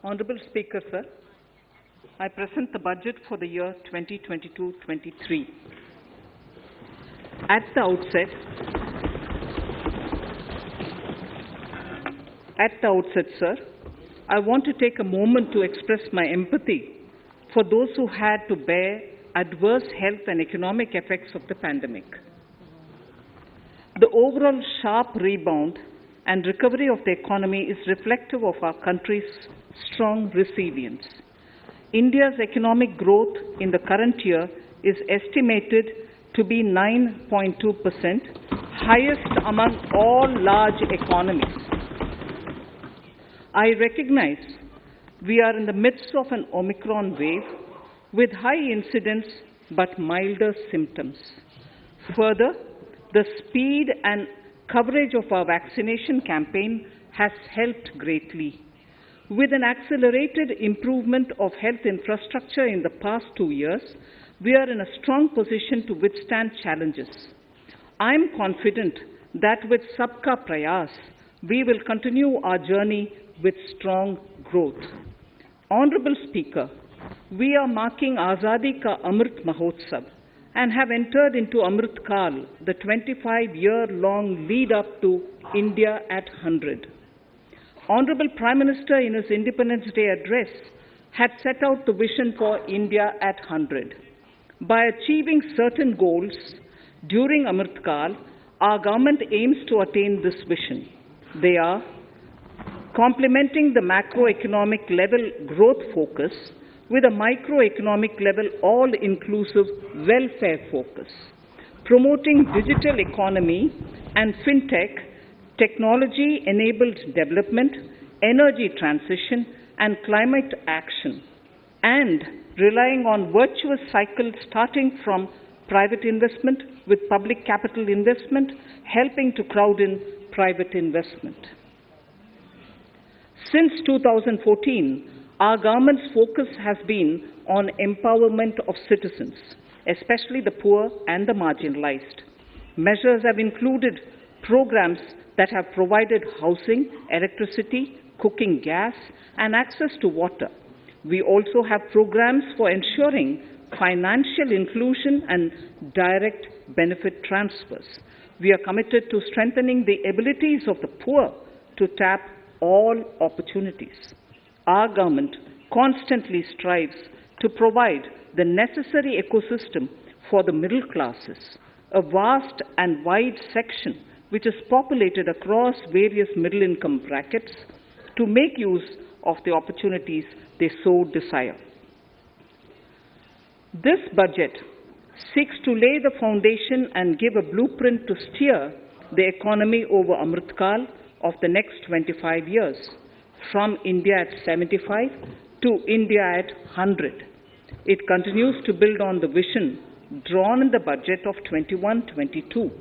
Honorable Speaker, sir, I present the budget for the year 2022-23. At the outset, sir, I want to take a moment to express my empathy for those who had to bear adverse health and economic effects of the pandemic. The overall sharp rebound and recovery of the economy is reflective of our country's strong resilience. India's economic growth in the current year is estimated to be 9.2%, highest among all large economies. I recognize we are in the midst of an Omicron wave with high incidence but milder symptoms. Further, the speed and coverage of our vaccination campaign has helped greatly. With an accelerated improvement of health infrastructure in the past 2 years, we are in a strong position to withstand challenges. I am confident that with Sabka Prayas, we will continue our journey with strong growth. Honorable Speaker, we are marking Azadi Ka Amrit Mahotsav and have entered into Amrit Kal, the 25-year-long lead up to India at 100. Honorable Prime Minister in his Independence Day address had set out the vision for India at 100. By achieving certain goals during Amrit Kal, our government aims to attain this vision. They are complementing the macroeconomic level growth focus with a microeconomic level all-inclusive welfare focus, promoting digital economy and fintech, technology-enabled development, energy transition, and climate action, and relying on virtuous cycle starting from private investment with public capital investment, helping to crowd in private investment. Since 2014, our government's focus has been on empowerment of citizens, especially the poor and the marginalized. Measures have included programs that have provided housing, electricity, cooking gas, and access to water. We also have programs for ensuring financial inclusion and direct benefit transfers. We are committed to strengthening the abilities of the poor to tap all opportunities. Our government constantly strives to provide the necessary ecosystem for the middle classes, a vast and wide section which is populated across various middle-income brackets, to make use of the opportunities they so desire. This budget seeks to lay the foundation and give a blueprint to steer the economy over Amrit Kal of the next 25 years, from India at 75 to India at 100. It continues to build on the vision drawn in the budget of 21-22.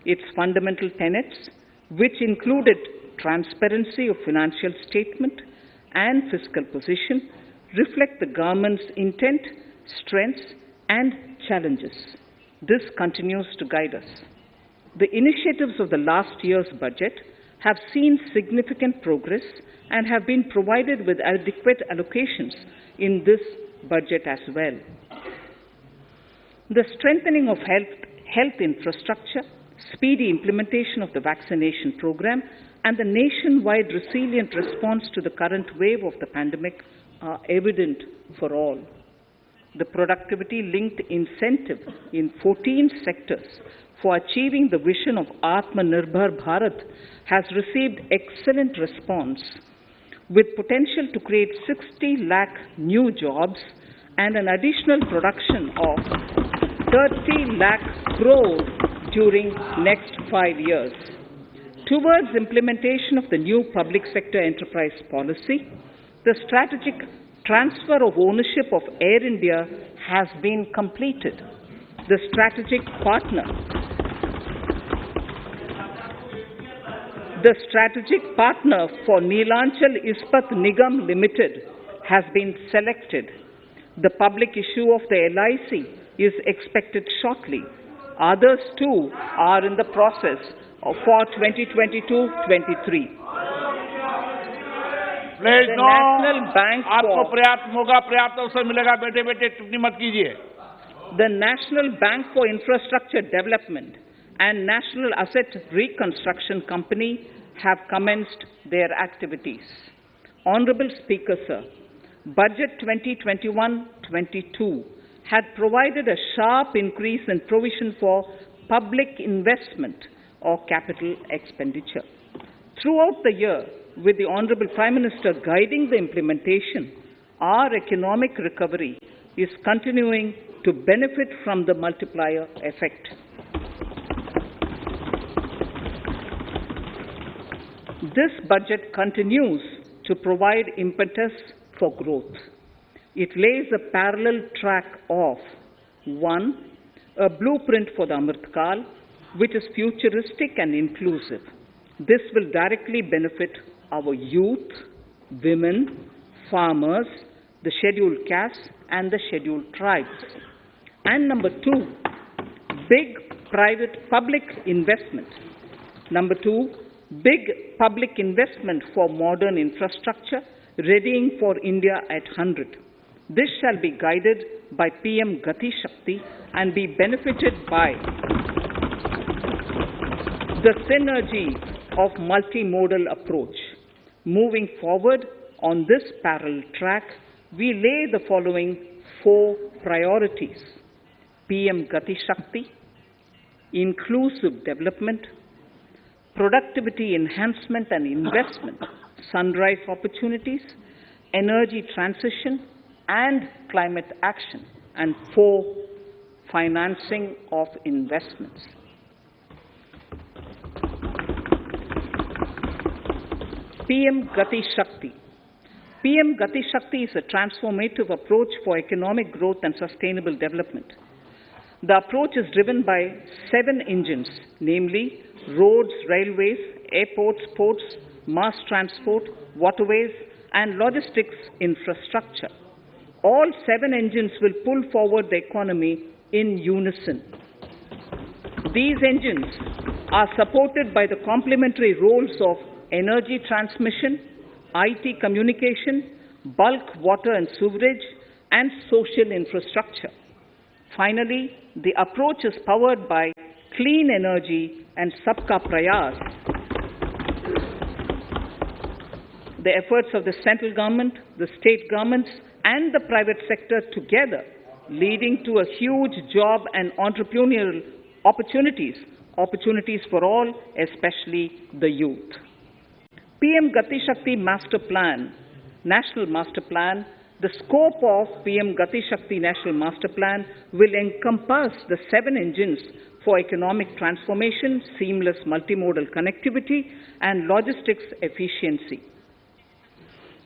Its fundamental tenets, which included transparency of financial statement and fiscal position, reflect the government's intent, strengths, and challenges. This continues to guide us. The initiatives of the last year's budget have seen significant progress and have been provided with adequate allocations in this budget as well. The strengthening of health infrastructure, speedy implementation of the vaccination program, and the nationwide resilient response to the current wave of the pandemic are evident for all. The productivity-linked incentive in 14 sectors for achieving the vision of Atmanirbhar Bharat has received excellent response, with potential to create 60 lakh new jobs and an additional production of 30 lakh crores during next 5 years. Towards implementation of the new public sector enterprise policy, the strategic transfer of ownership of Air India has been completed. The strategic partner for Neelachal Ispat Nigam Limited has been selected. The public issue of the LIC is expected shortly. Others too are in the process for 2022-23. Please The no, National Bank आपको for पर्याप्त मौका, पर्याप्त अवसर मिलेगा, बेटे बेटे टिप्पणी मत कीजिए। the National Bank for Infrastructure Development and National Asset Reconstruction Company have commenced their activities. Honorable Speaker, sir, Budget 2021-22 had provided a sharp increase in provision for public investment or capital expenditure. Throughout the year, with the Honorable Prime Minister guiding the implementation, our economic recovery is continuing to benefit from the multiplier effect. This budget continues to provide impetus for growth. It lays a parallel track of 1. A blueprint for the Amritkal, which is futuristic and inclusive. This will directly benefit our youth, women, farmers, the scheduled castes, and the scheduled tribes. And number 2, big public investment. Number 2, big public investment for modern infrastructure, readying for India at 100. This shall be guided by PM Gati Shakti and be benefited by the synergy of multimodal approach. Moving forward on this parallel track, we lay the following 4 priorities: PM Gati Shakti, inclusive development, productivity enhancement and investment, sunrise opportunities, energy transition, and climate action, and 4, financing of investments. PM Gati Shakti. PM Gati Shakti is a transformative approach for economic growth and sustainable development. The approach is driven by 7 engines, namely roads, railways, airports, ports, mass transport, waterways, and logistics infrastructure. All 7 engines will pull forward the economy in unison. These engines are supported by the complementary roles of energy transmission, IT communication, bulk water and sewerage, and social infrastructure. Finally, the approach is powered by clean energy and Sabka Prayas. The efforts of the central government, the state governments, and the private sector together, leading to a huge job and entrepreneurial opportunities for all, especially the youth. PM Gati Shakti Master Plan, National Master Plan. The scope of PM Gati Shakti National Master Plan will encompass the 7 engines for economic transformation, seamless multimodal connectivity, and logistics efficiency.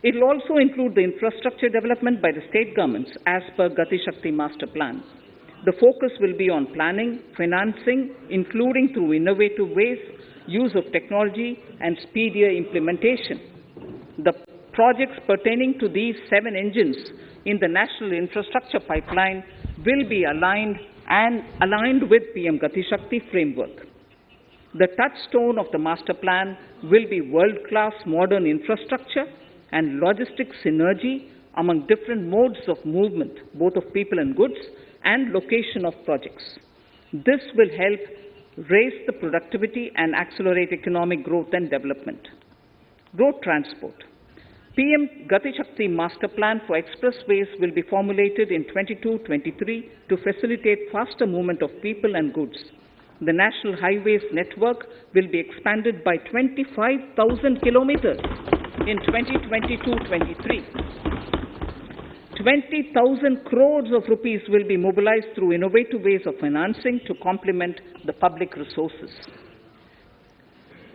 It will also include the infrastructure development by the state governments as per Gati Shakti Master Plan. The focus will be on planning, financing, including through innovative ways, use of technology, and speedier implementation. The projects pertaining to these 7 engines in the national infrastructure pipeline will be aligned with PM Gati Shakti framework. The touchstone of the master plan will be world-class modern infrastructure and logistics synergy among different modes of movement, both of people and goods, and location of projects. This will help raise the productivity and accelerate economic growth and development. Road transport. PM Gati Shakti Master Plan for expressways will be formulated in 22-23 to facilitate faster movement of people and goods. The National Highways network will be expanded by 25,000 kilometers in 2022-23. 20,000 crores of rupees will be mobilized through innovative ways of financing to complement the public resources.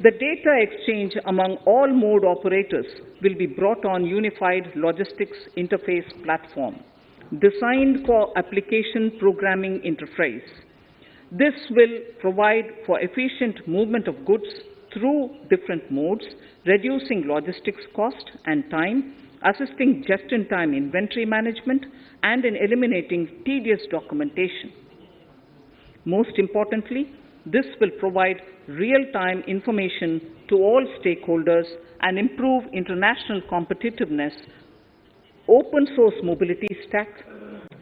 The data exchange among all mode operators will be brought on unified logistics interface platform, designed for application programming interface. This will provide for efficient movement of goods through different modes, reducing logistics cost and time, assisting just-in-time inventory management, and in eliminating tedious documentation. Most importantly, This will provide real-time information to all stakeholders and improve international competitiveness. Open source mobility stack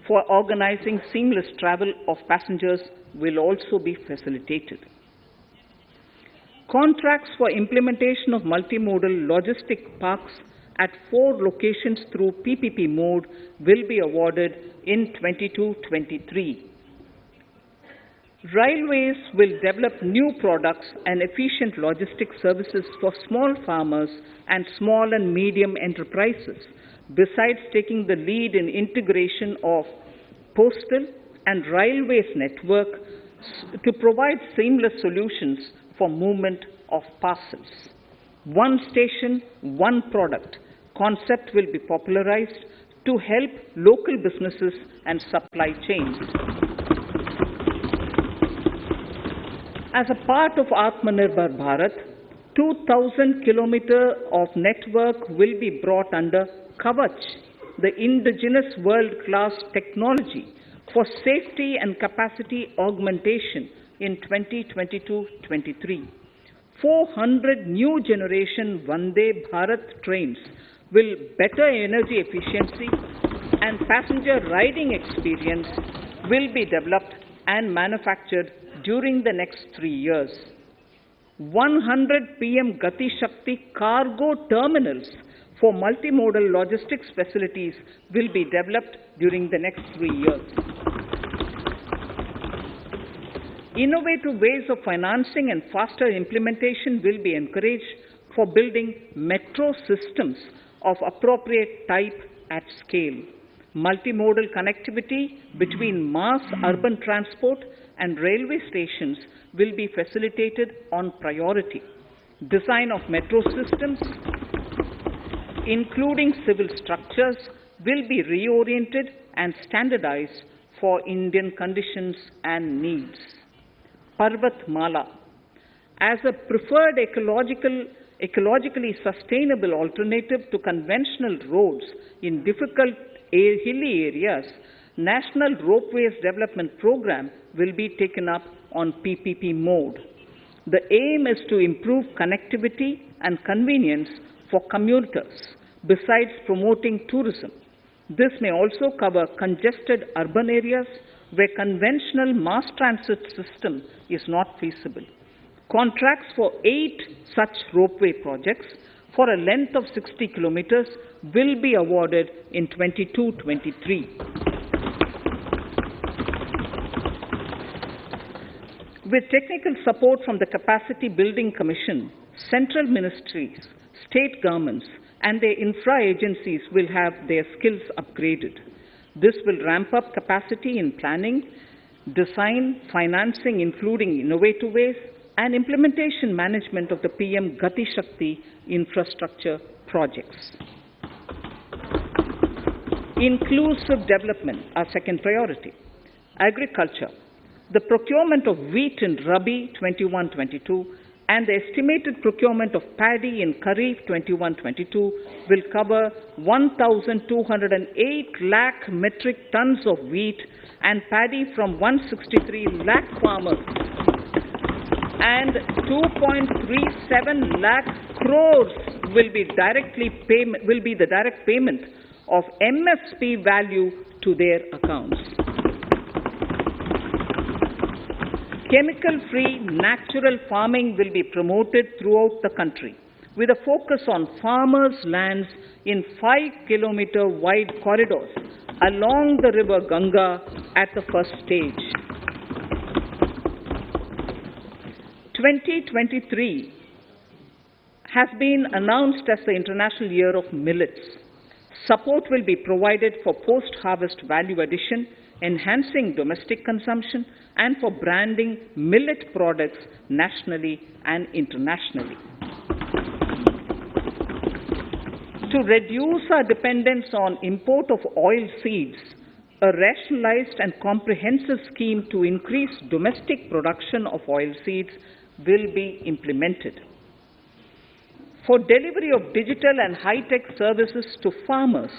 for organizing seamless travel of passengers will also be facilitated. Contracts for implementation of multimodal logistic parks at 4 locations through PPP mode will be awarded in 22-23. Railways will develop new products and efficient logistic services for small farmers and small and medium enterprises, besides taking the lead in integration of postal and railways network to provide seamless solutions for movement of parcels. One station, one product concept will be popularized to help local businesses and supply chains. As a part of Atmanirbhar Bharat, 2,000 kilometers of network will be brought under Kavach, the indigenous world-class technology for safety and capacity augmentation in 2022-23. 400 new generation Vande Bharat trains will better energy efficiency and passenger riding experience will be developed and manufactured during the next 3 years. 100 PM Gati Shakti cargo terminals for multimodal logistics facilities will be developed during the next 3 years. Innovative ways of financing and faster implementation will be encouraged for building metro systems of appropriate type at scale. Multimodal connectivity between mass urban transport and railway stations will be facilitated on priority. Design of metro systems, including civil structures, will be reoriented and standardized for Indian conditions and needs. Parvat Mala, as a preferred ecologically sustainable alternative to conventional roads in difficult hilly areas, National Ropeways Development Program will be taken up on PPP mode. The aim is to improve connectivity and convenience for commuters, besides promoting tourism. This may also cover congested urban areas where conventional mass transit system is not feasible. Contracts for 8 such ropeway projects for a length of 60 kilometers will be awarded in 22-23. With technical support from the Capacity Building Commission, central ministries, state governments, and their infra agencies will have their skills upgraded. This will ramp up capacity in planning, design, financing, including innovative ways, and implementation management of the PM Gati Shakti infrastructure projects. Inclusive development, our second priority. Agriculture. The procurement of wheat in Rabi 21-22 and the estimated procurement of paddy in Kharif 21-22 will cover 1,208 lakh metric tons of wheat and paddy from 163 lakh farmers, and 2.37 lakh crores will be the direct payment of MSP value to their accounts. Chemical-free natural farming will be promoted throughout the country, with a focus on farmers' lands in 5-kilometer wide corridors along the river Ganga at the first stage. 2023 has been announced as the International Year of Millets. Support will be provided for post-harvest value addition, enhancing domestic consumption, and for branding millet products nationally and internationally. To reduce our dependence on import of oil seeds, a rationalized and comprehensive scheme to increase domestic production of oil seeds will be implemented. For delivery of digital and high-tech services to farmers,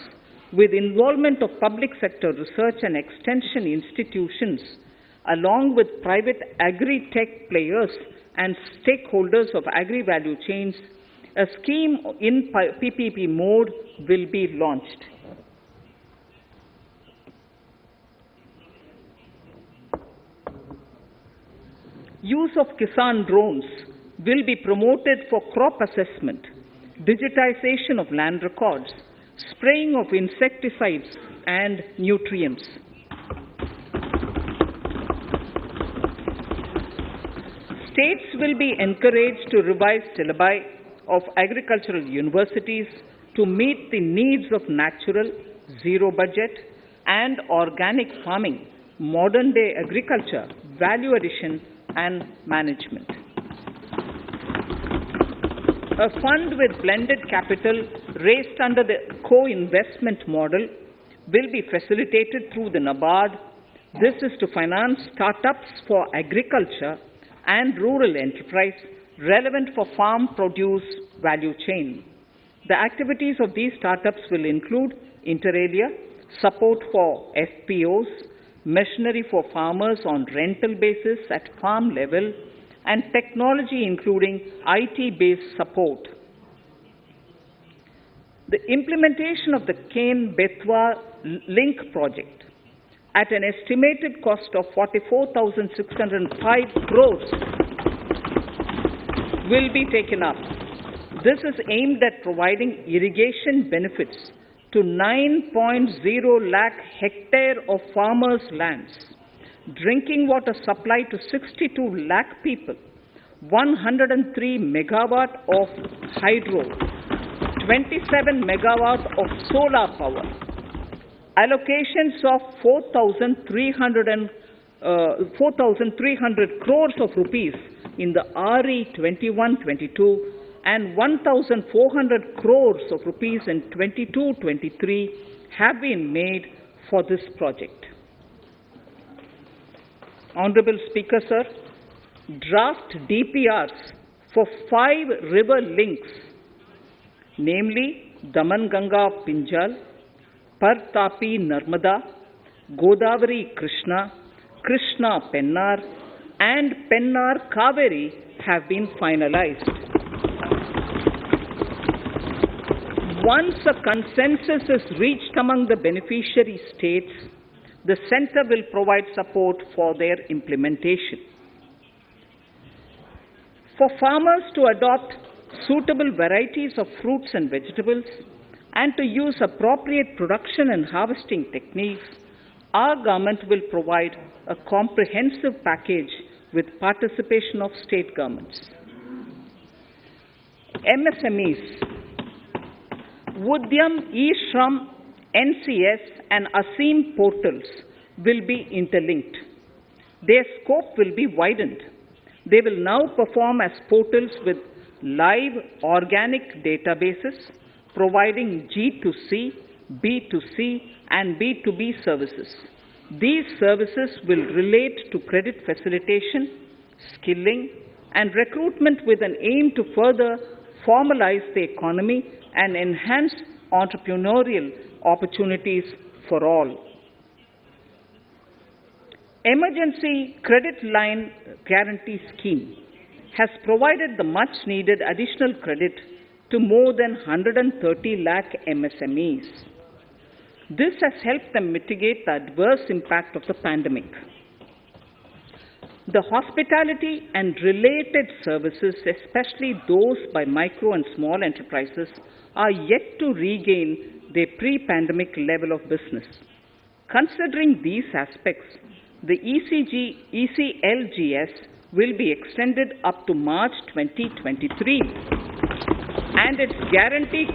with involvement of public sector research and extension institutions, along with private agri-tech players and stakeholders of agri-value chains, a scheme in PPP mode will be launched. Use of Kisan drones will be promoted for crop assessment, digitization of land records, spraying of insecticides and nutrients. States will be encouraged to revise syllabi of agricultural universities to meet the needs of natural, zero budget, and organic farming, modern day agriculture, value addition, and management. A fund with blended capital raised under the co-investment model will be facilitated through the NABARD. This is to finance startups for agriculture and rural enterprise relevant for farm produce value chain. The activities of these startups will include inter alia, support for FPOs, machinery for farmers on rental basis at farm level, and technology including IT-based support. The implementation of the Ken-Betwa link project at an estimated cost of 44,605 crores will be taken up. This is aimed at providing irrigation benefits to 9.0 lakh hectare of farmers' lands, drinking water supply to 62 lakh people, 103 megawatt of hydro, 27 megawatt of solar power, allocations of 4,300 crores of rupees in the RE 21-22 and 1,400 crores of rupees in 22-23 have been made for this project. Honorable Speaker, sir, draft DPRs for 5 river links, namely Daman-Ganga Pinjal, Par-Tapi Narmada, Godavari Krishna, Krishna Pennar, and Pennar Kaveri have been finalized. Once a consensus is reached among the beneficiary states, the Centre will provide support for their implementation. For farmers to adopt suitable varieties of fruits and vegetables and to use appropriate production and harvesting techniques, our government will provide a comprehensive package with participation of state governments. MSMEs, Udyam, eShram, NCS and ASEEM portals will be interlinked. Their scope will be widened. They will now perform as portals with live organic databases, providing G2C, B2C, and B2B services. These services will relate to credit facilitation, skilling, and recruitment with an aim to further formalize the economy and enhance entrepreneurial opportunities for all. Emergency Credit Line Guarantee Scheme has provided the much-needed additional credit to more than 130 lakh MSMEs. This has helped them mitigate the adverse impact of the pandemic. The hospitality and related services, especially those by micro and small enterprises, are yet to regain their pre-pandemic level of business. Considering these aspects, the ECLGS will be extended up to March 2023, and its guarantee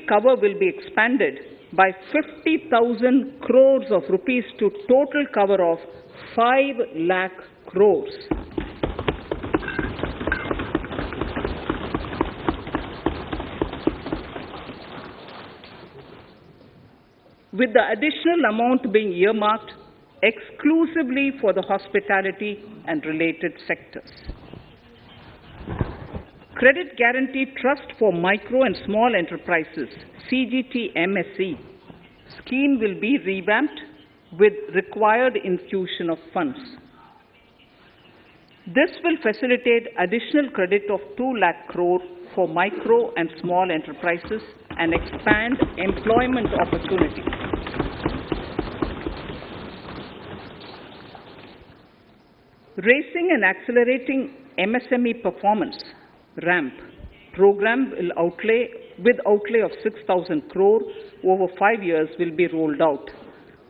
cover will be expanded by 50,000 crores of rupees to total cover of 5 lakh crores. With the additional amount being earmarked exclusively for the hospitality and related sectors. Credit Guarantee Trust for Micro and Small Enterprises, CGTMSE, Scheme will be revamped with required infusion of funds. This will facilitate additional credit of 2 lakh crore for micro and small enterprises and expand employment opportunities. Raising and accelerating MSME performance, RAMP, program will outlay of 6,000 crore over 5 years will be rolled out.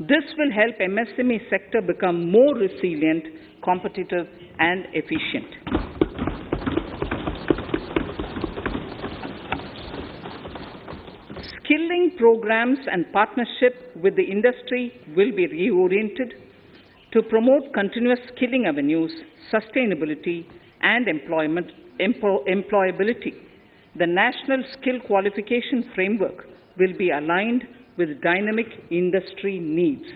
This will help MSME sector become more resilient, competitive, and efficient. Skilling programs and partnership with the industry will be reoriented to promote continuous skilling avenues, sustainability, and employability. The National Skill Qualification Framework will be aligned with dynamic industry needs.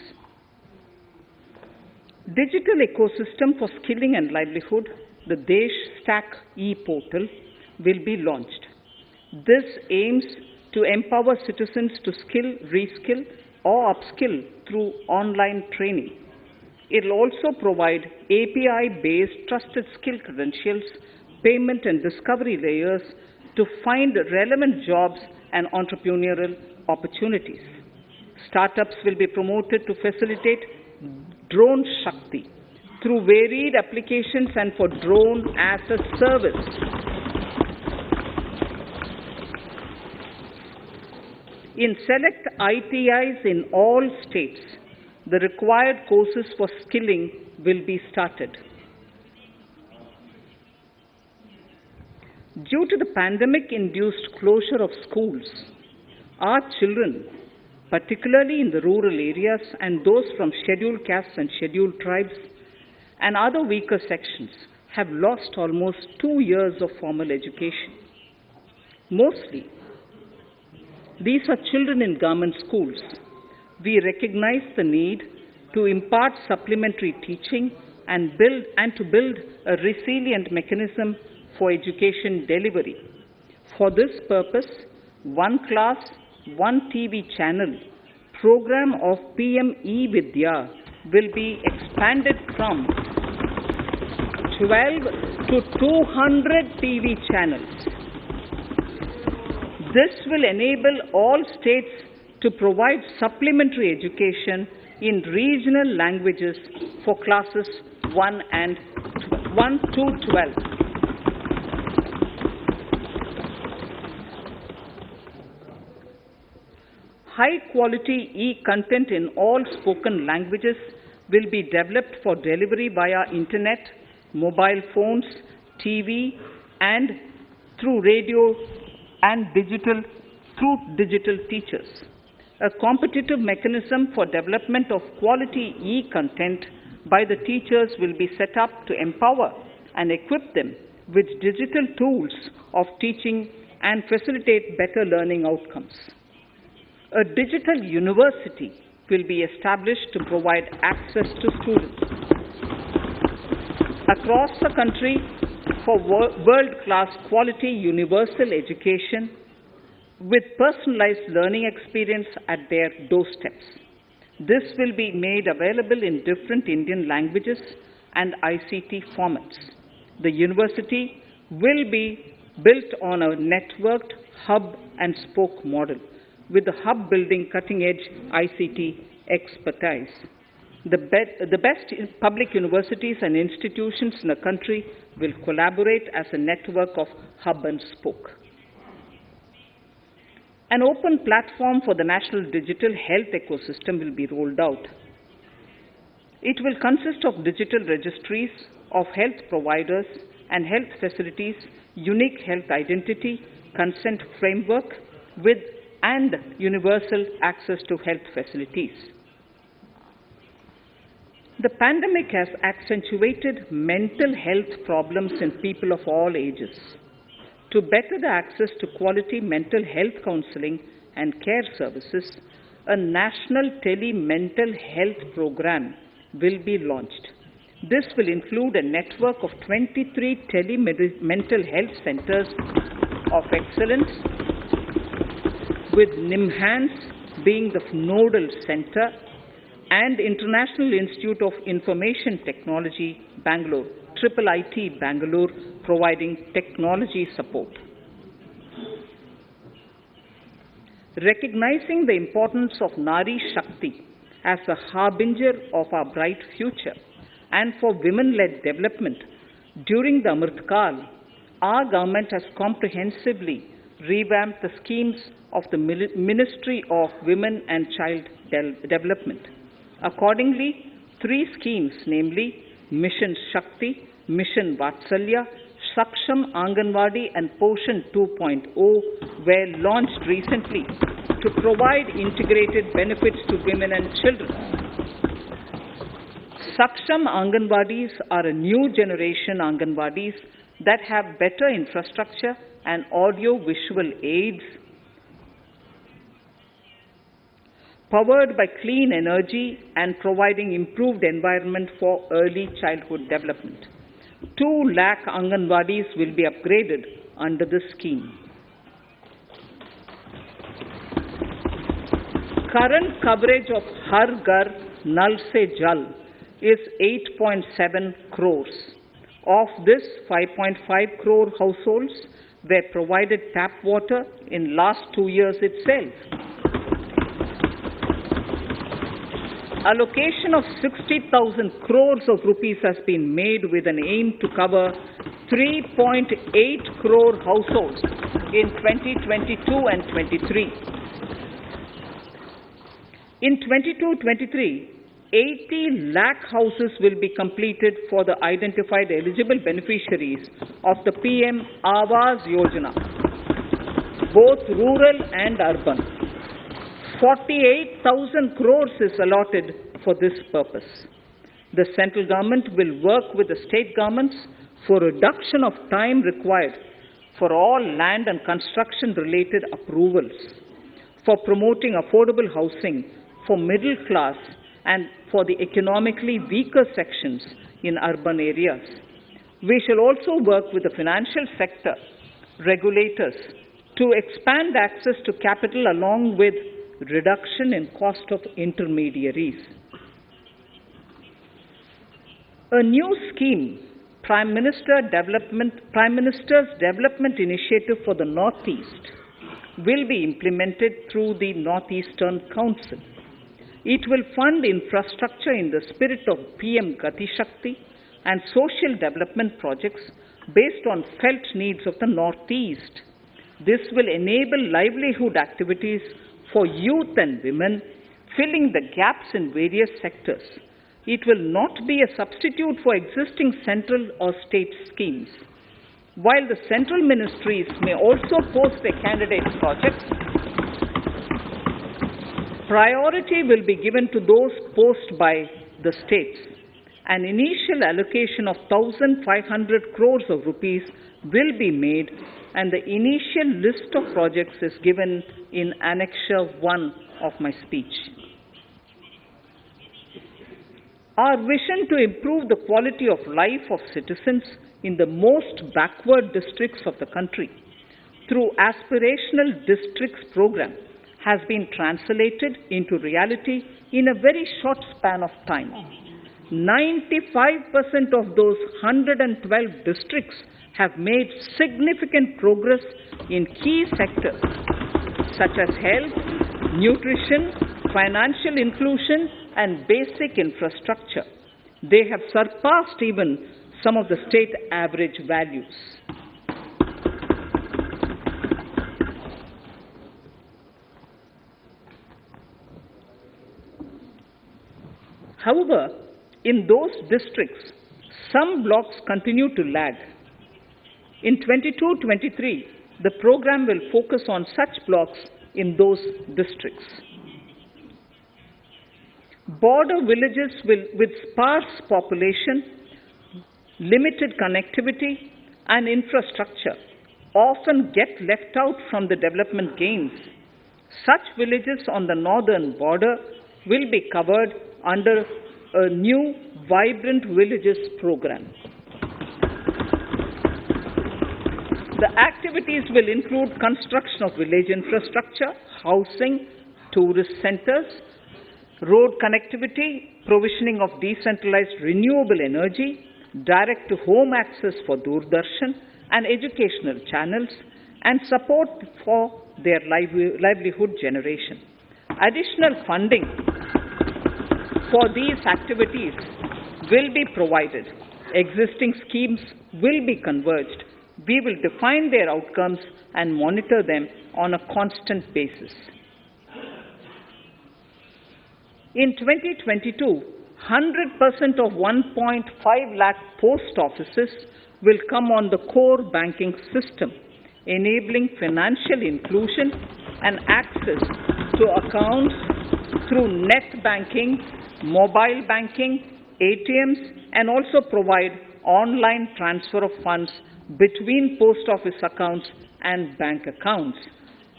Digital ecosystem for skilling and livelihood, the Desh Stack e-portal, will be launched. This aims to empower citizens to skill, reskill, or upskill through online training. It will also provide API-based trusted skill credentials, payment and discovery layers to find relevant jobs and entrepreneurial opportunities. Startups will be promoted to facilitate Drone Shakti through varied applications and for drone as a service. In select ITIs in all states, the required courses for skilling will be started. Due to the pandemic-induced closure of schools, our children, particularly in the rural areas and those from scheduled castes and scheduled tribes and other weaker sections, have lost almost 2 years of formal education. Mostly, these are children in government schools. We recognize the need to impart supplementary teaching and to build a resilient mechanism for education delivery. For this purpose, One Class, One TV channel program of PM E-Vidya will be expanded from 12 to 200 TV channels. This will enable all states to provide supplementary education in regional languages for classes 1 to 12. High-quality e-content in all spoken languages will be developed for delivery via internet, mobile phones, TV, and through radio and through digital teachers. A competitive mechanism for development of quality e-content by the teachers will be set up to empower and equip them with digital tools of teaching and facilitate better learning outcomes. A digital university will be established to provide access to students across the country for world-class quality universal education with personalized learning experience at their doorsteps. This will be made available in different Indian languages and ICT formats. The university will be built on a networked hub and spoke model, with the hub building cutting-edge ICT expertise. The best public universities and institutions in the country will collaborate as a network of hub and spoke. An open platform for the national digital health ecosystem will be rolled out. It will consist of digital registries of health providers and health facilities, unique health identity, consent framework, and universal access to health facilities. The pandemic has accentuated mental health problems in people of all ages. To better the access to quality mental health counseling and care services, a national Tele mental health program will be launched. This will include a network of 23 Tele mental health centers of excellence with NIMHANS, being the nodal center, and International Institute of Information Technology, Bangalore, IIIT Bangalore, providing technology support. Recognizing the importance of Nari Shakti as a harbinger of our bright future and for women-led development, during the Amrit Kal, our government has comprehensively revamped the schemes of the Ministry of Women and Child Development. Accordingly, 3 schemes, namely Mission Shakti, Mission Vatsalya, Saksham Anganwadi and Poshan 2.0 were launched recently to provide integrated benefits to women and children. Saksham Anganwadis are a new generation Anganwadis that have better infrastructure and audio-visual aids, powered by clean energy and providing improved environment for early childhood development. 2 lakh Anganwadis will be upgraded under this scheme. Current coverage of Har Ghar Nal Se Jal is 8.7 crores. Of this, 5.5 crore households were provided tap water in last 2 years itself. Allocation of 60,000 crores of rupees has been made with an aim to cover 3.8 crore households in 2022 and 23. In 22-23, 80 lakh houses will be completed for the identified eligible beneficiaries of the PM Awas Yojana, both rural and urban. 48,000 crores is allotted for this purpose. The central government will work with the state governments for reduction of time required for all land and construction related approvals, for promoting affordable housing for middle class and for the economically weaker sections in urban areas. We shall also work with the financial sector regulators to expand access to capital along with reduction in cost of intermediaries. A new scheme, Prime Minister's Development Initiative for the Northeast, will be implemented through the Northeastern Council. It will fund infrastructure in the spirit of PM Gati Shakti and social development projects based on felt needs of the Northeast. This will enable livelihood activities for youth and women, filling the gaps in various sectors. It will not be a substitute for existing central or state schemes. While the central ministries may also post their candidate projects, priority will be given to those posted by the states. An initial allocation of 1,500 crores of rupees will be made, and the initial list of projects is given in Annexure 1 of my speech. Our vision to improve the quality of life of citizens in the most backward districts of the country through Aspirational Districts program has been translated into reality in a very short span of time. 95% of those 112 districts have made significant progress in key sectors such as health, nutrition, financial inclusion, and basic infrastructure. They have surpassed even some of the state average values. However, in those districts, some blocks continue to lag. In 22-23, the program will focus on such blocks in those districts. Border villages with sparse population, limited connectivity, and infrastructure often get left out from the development gains. Such villages on the northern border will be covered under a new Vibrant Villages program. The activities will include construction of village infrastructure, housing, tourist centers, road connectivity, provisioning of decentralized renewable energy, direct-to-home access for Doordarshan and educational channels, and support for their livelihood generation. Additional funding for these activities will be provided. Existing schemes will be converged. We will define their outcomes and monitor them on a constant basis. In 2022, 100% of 1.5 lakh post offices will come on the core banking system, enabling financial inclusion and access to accounts through net banking, mobile banking, ATMs, and also provide online transfer of funds between post office accounts and bank accounts.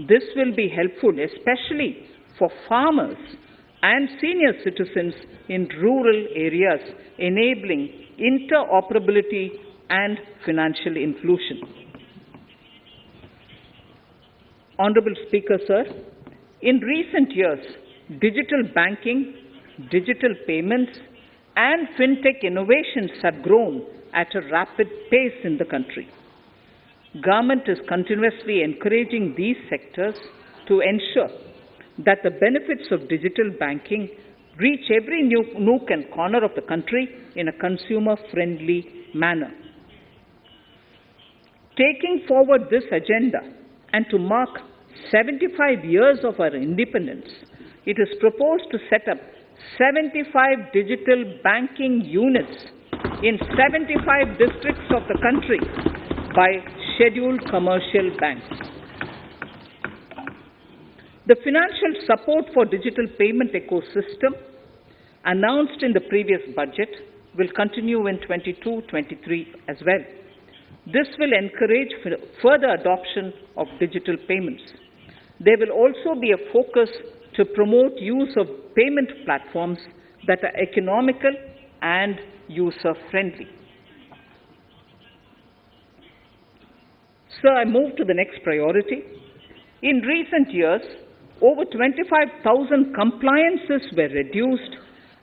This will be helpful especially for farmers and senior citizens in rural areas, enabling interoperability and financial inclusion. Honorable Speaker, sir, in recent years, digital banking, digital payments, and fintech innovations have grown at a rapid pace in the country. Government is continuously encouraging these sectors to ensure that the benefits of digital banking reach every nook and corner of the country in a consumer-friendly manner. Taking forward this agenda and to mark 75 years of our independence, it is proposed to set up 75 digital banking units in 75 districts of the country by scheduled commercial banks. The financial support for digital payment ecosystem announced in the previous budget will continue in 22-23 as well. This will encourage further adoption of digital payments. There will also be a focus to promote use of payment platforms that are economical and user-friendly. Sir, I move to the next priority. In recent years, over 25,000 compliances were reduced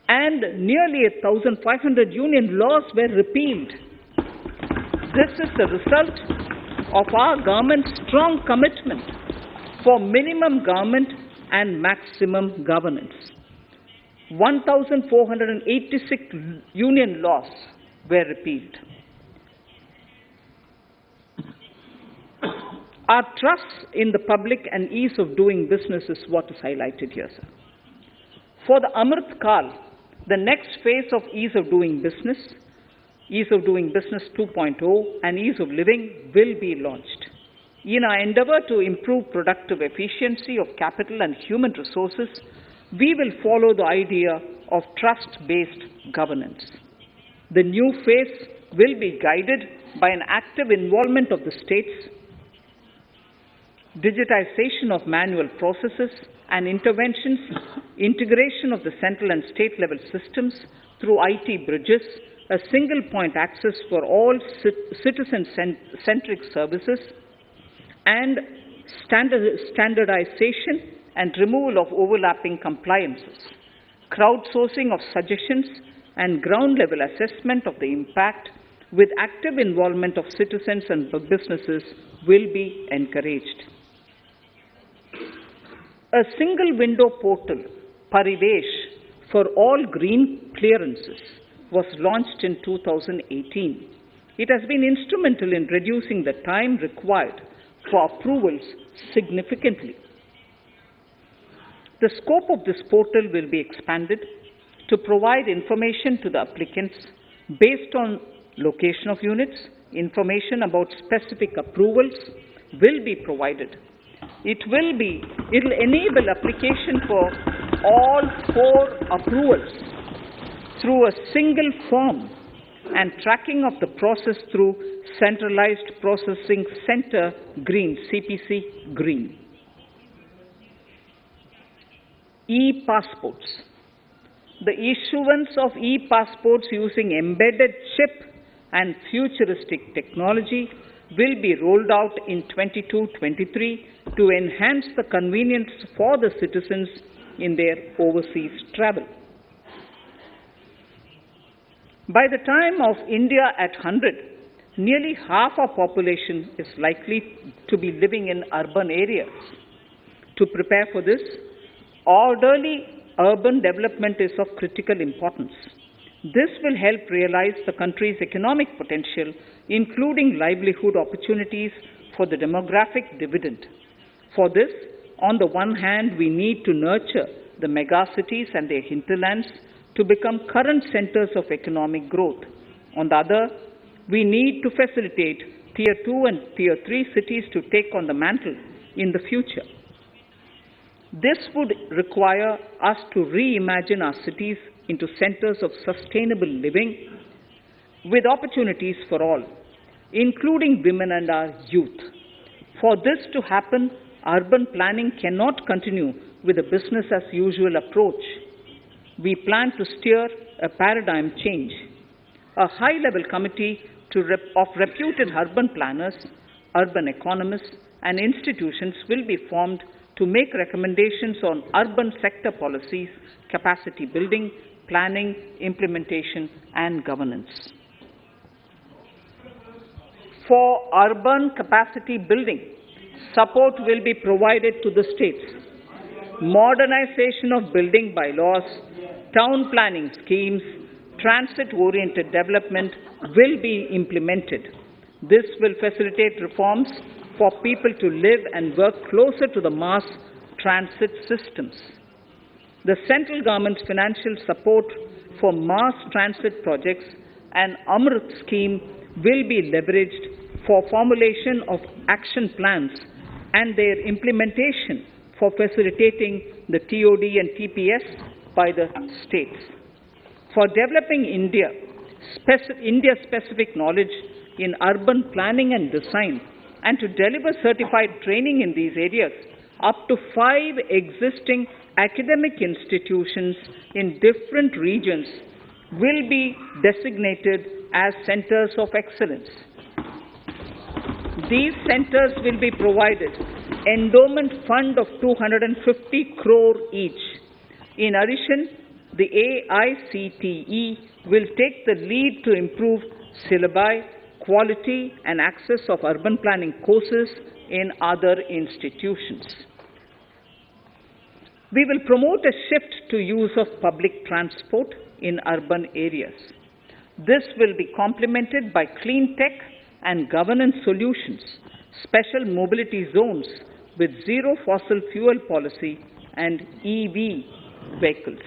and nearly 1,500 union laws were repealed. This is the result of our government's strong commitment for minimum government and maximum governance. 1,486 union laws were repealed. Our trust in the public and ease of doing business is what is highlighted here, sir. For the Amrit Kal, the next phase of ease of doing business 2.0 and ease of living will be launched. In our endeavor to improve productive efficiency of capital and human resources, we will follow the idea of trust-based governance. The new phase will be guided by an active involvement of the states, digitization of manual processes and interventions, integration of the central and state level systems through IT bridges, a single point access for all citizen-centric services, and standardization and removal of overlapping compliances, crowdsourcing of suggestions and ground-level assessment of the impact with active involvement of citizens and businesses will be encouraged. A single window portal, Parivesh, for all green clearances was launched in 2018. It has been instrumental in reducing the time required for approvals significantly. The scope of this portal will be expanded to provide information to the applicants based on location of units. Information about specific approvals will be provided. It will enable application for all 4 approvals through a single form and tracking of the process through Centralized Processing Center Green, CPC Green. E-passports. The issuance of e-passports using embedded chip and futuristic technology will be rolled out in 22-23 to enhance the convenience for the citizens in their overseas travel. By the time of India at 100, nearly half our population is likely to be living in urban areas. To prepare for this, orderly urban development is of critical importance. This will help realize the country's economic potential, including livelihood opportunities for the demographic dividend. For this, on the one hand, we need to nurture the megacities and their hinterlands to become current centers of economic growth. On the other, we need to facilitate Tier 2 and Tier 3 cities to take on the mantle in the future. This would require us to reimagine our cities into centers of sustainable living with opportunities for all, including women and our youth. For this to happen, urban planning cannot continue with a business-as-usual approach. We plan to steer a paradigm change. A high-level committee of reputed urban planners, urban economists, and institutions will be formed to make recommendations on urban sector policies, capacity building, planning, implementation, and governance. For urban capacity building, support will be provided to the states. Modernization of building bylaws, town planning schemes, transit-oriented development will be implemented. This will facilitate reforms for people to live and work closer to the mass transit systems. The central government's financial support for mass transit projects and Amrit scheme will be leveraged for formulation of action plans and their implementation for facilitating the TOD and TPS by the states. For developing India-specific knowledge in urban planning and design, and to deliver certified training in these areas, up to 5 existing academic institutions in different regions will be designated as centers of excellence. These centers will be provided endowment fund of 250 crore each. In addition, the AICTE will take the lead to improve syllabi, quality and access of urban planning courses in other institutions. We will promote a shift to use of public transport in urban areas. This will be complemented by clean tech and governance solutions, special mobility zones with zero fossil fuel policy and EV vehicles.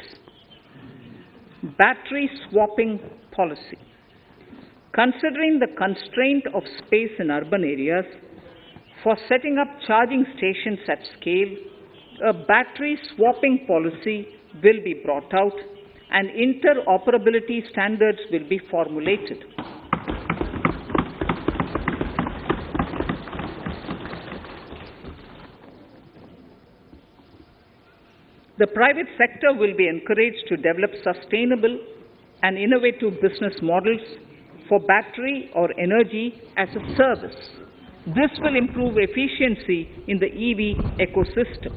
Battery swapping policy. Considering the constraint of space in urban areas, for setting up charging stations at scale, a battery swapping policy will be brought out and interoperability standards will be formulated. The private sector will be encouraged to develop sustainable and innovative business models for battery or energy as a service. This will improve efficiency in the EV ecosystem.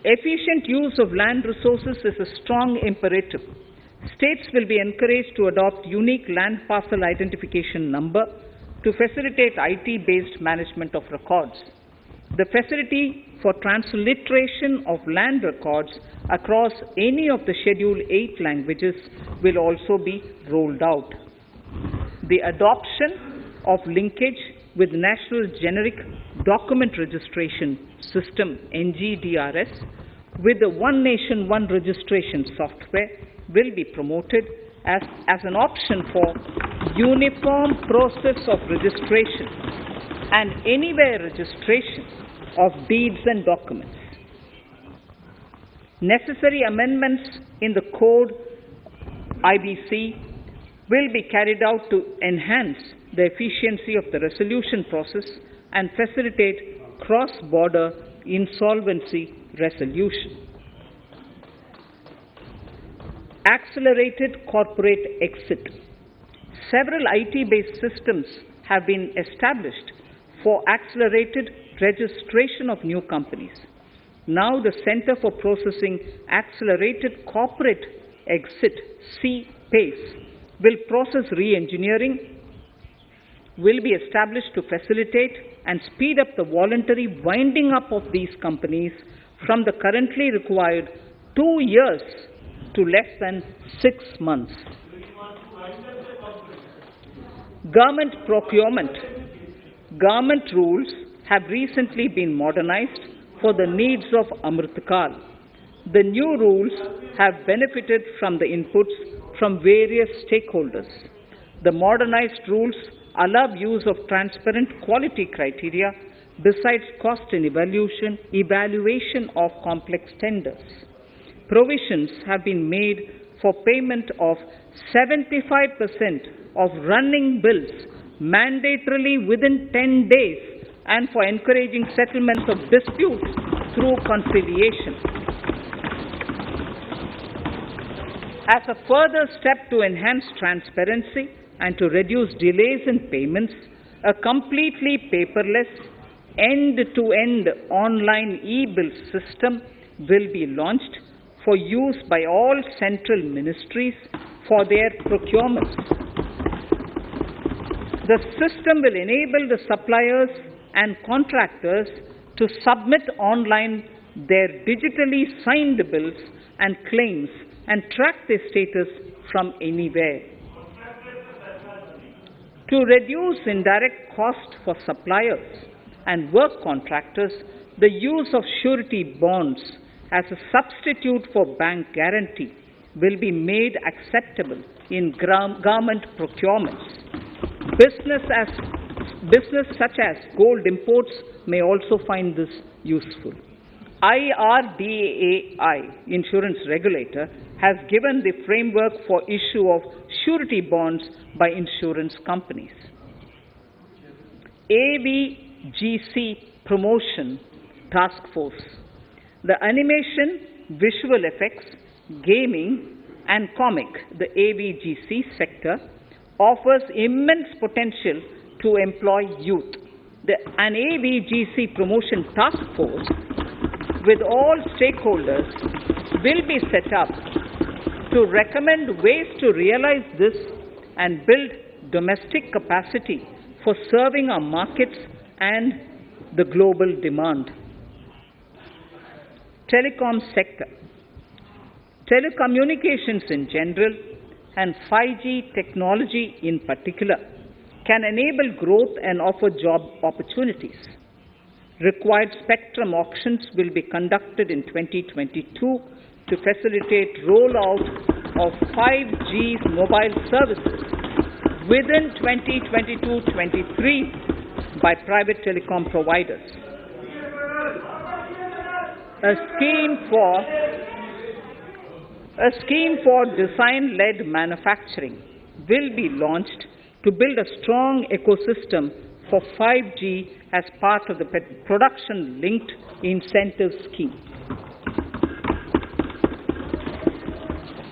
Efficient use of land resources is a strong imperative. States will be encouraged to adopt unique land parcel identification number to facilitate IT-based management of records. The facility for transliteration of land records across any of the Schedule 8 languages will also be rolled out. The adoption of linkage with National Generic Document Registration System, NGDRS, with the One Nation, One Registration software will be promoted as an option for uniform process of registration and anywhere registration of deeds and documents. Necessary amendments in the code IBC will be carried out to enhance the efficiency of the resolution process and facilitate cross-border insolvency resolution. Accelerated corporate exit. Several IT-based systems have been established for accelerated registration of new companies. Now the Center for Processing Accelerated Corporate Exit, CPACE, will process re-engineering, will be established to facilitate and speed up the voluntary winding up of these companies from the currently required 2 years to less than 6 months. Government procurement. Government rules have recently been modernized for the needs of Amritkal. The new rules have benefited from the inputs from various stakeholders. The modernized rules allow use of transparent quality criteria besides cost and evaluation of complex tenders. Provisions have been made for payment of 75% of running bills mandatorily within 10 days and for encouraging settlements of disputes through conciliation. As a further step to enhance transparency and to reduce delays in payments, a completely paperless, end-to-end online e-bill system will be launched for use by all central ministries for their procurements. The system will enable the suppliers and contractors to submit online their digitally signed bills and claims and track their status from anywhere. To reduce indirect cost for suppliers and work contractors, the use of surety bonds as a substitute for bank guarantee will be made acceptable in government procurements. Business such as gold imports may also find this useful. IRDAI, insurance regulator, has given the framework for issue of surety bonds by insurance companies. AVGC Promotion Task Force. The animation, visual effects, gaming and comic, the AVGC sector, offers immense potential to employ youth. An AVGC Promotion Task Force with all stakeholders will be set up to recommend ways to realize this and build domestic capacity for serving our markets and the global demand. Telecom sector. Telecommunications in general and 5G technology in particular can enable growth and offer job opportunities. Required spectrum auctions will be conducted in 2022 to facilitate rollout of 5G mobile services within 2022-23 by private telecom providers. A scheme for design-led manufacturing will be launched to build a strong ecosystem for 5G as part of the production-linked incentive scheme.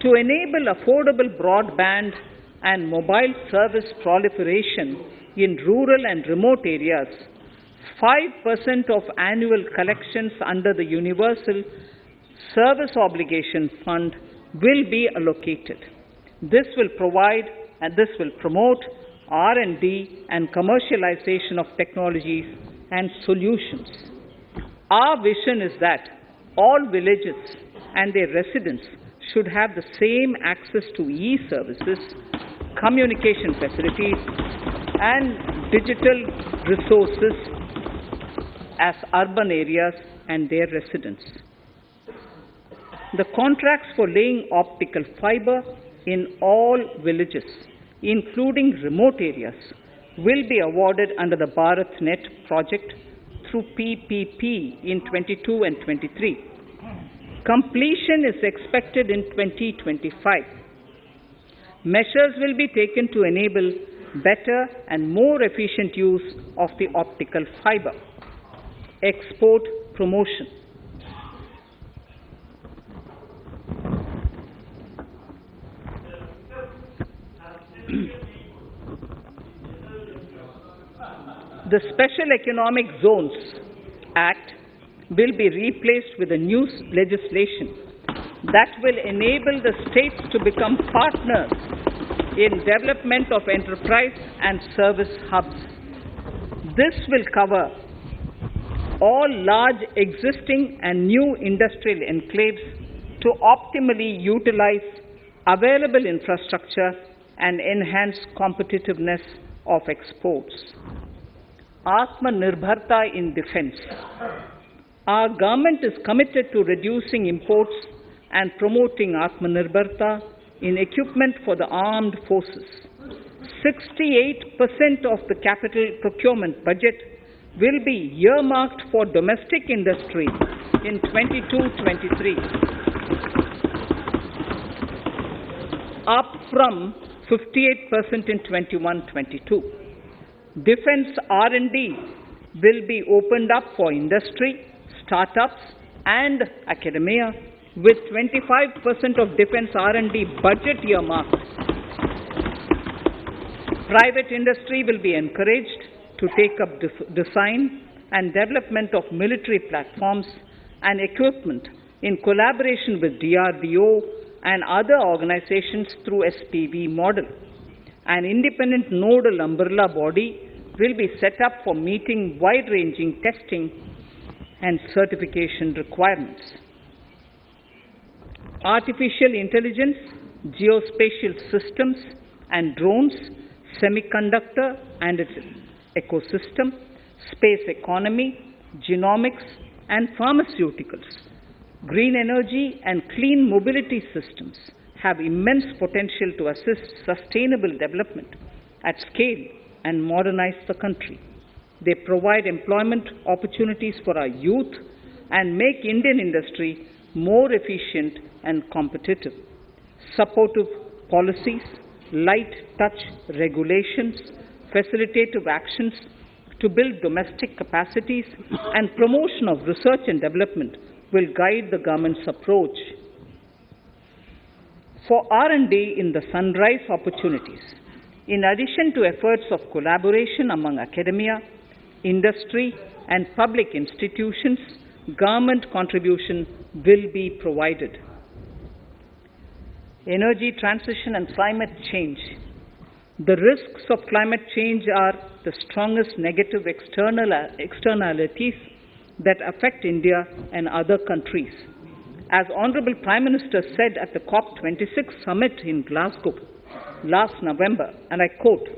To enable affordable broadband and mobile service proliferation in rural and remote areas, 5% of annual collections under the Universal Service Obligation Fund will be allocated. This will promote R&D and commercialization of technologies and solutions. Our vision is that all villages and their residents should have the same access to e-services, communication facilities, and digital resources as urban areas and their residents. The contracts for laying optical fiber in all villages, including remote areas, will be awarded under the BharatNet project through PPP in 22 and 23. Completion is expected in 2025. Measures will be taken to enable better and more efficient use of the optical fiber. Export promotion. The Special Economic Zones Act will be replaced with a new legislation that will enable the states to become partners in development of enterprise and service hubs. This will cover all large existing and new industrial enclaves to optimally utilize available infrastructure and enhance competitiveness of exports. Atmanirbharta in defense. Our government is committed to reducing imports and promoting Atmanirbharta in equipment for the armed forces. 68% of the capital procurement budget will be earmarked for domestic industry in 22-23, up from 58% in 21-22. Defense R&D will be opened up for industry, startups and academia, with 25% of defense R&D budget earmarked. Private industry will be encouraged to take up design and development of military platforms and equipment in collaboration with DRDO and other organizations through SPV model. An independent nodal umbrella body will be set up for meeting wide-ranging testing and certification requirements. Artificial intelligence, geospatial systems and drones, semiconductor and its ecosystem, space economy, genomics and pharmaceuticals, green energy and clean mobility systems have immense potential to assist sustainable development at scale and modernize the country. They provide employment opportunities for our youth and make Indian industry more efficient and competitive. Supportive policies, light touch regulations, facilitative actions to build domestic capacities and promotion of research and development will guide the government's approach. For R&D in the sunrise opportunities, in addition to efforts of collaboration among academia, industry and public institutions, government contribution will be provided. Energy transition and climate change. The risks of climate change are the strongest negative externalities that affect India and other countries. As Honorable Prime Minister said at the COP26 summit in Glasgow last November, and I quote,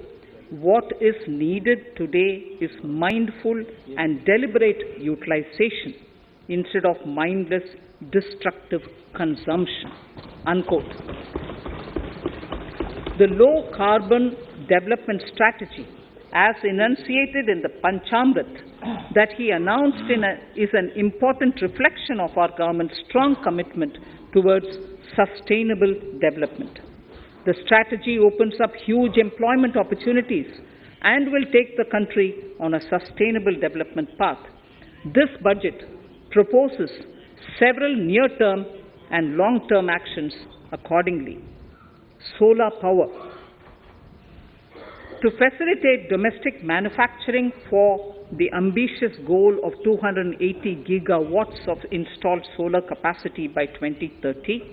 "What is needed today is mindful and deliberate utilization instead of mindless, destructive consumption," unquote. The low carbon development strategy, as enunciated in the Panchamrit that he announced is an important reflection of our government's strong commitment towards sustainable development. The strategy opens up huge employment opportunities and will take the country on a sustainable development path. This budget proposes several near-term and long-term actions accordingly. Solar power. To facilitate domestic manufacturing for the ambitious goal of 280 gigawatts of installed solar capacity by 2030,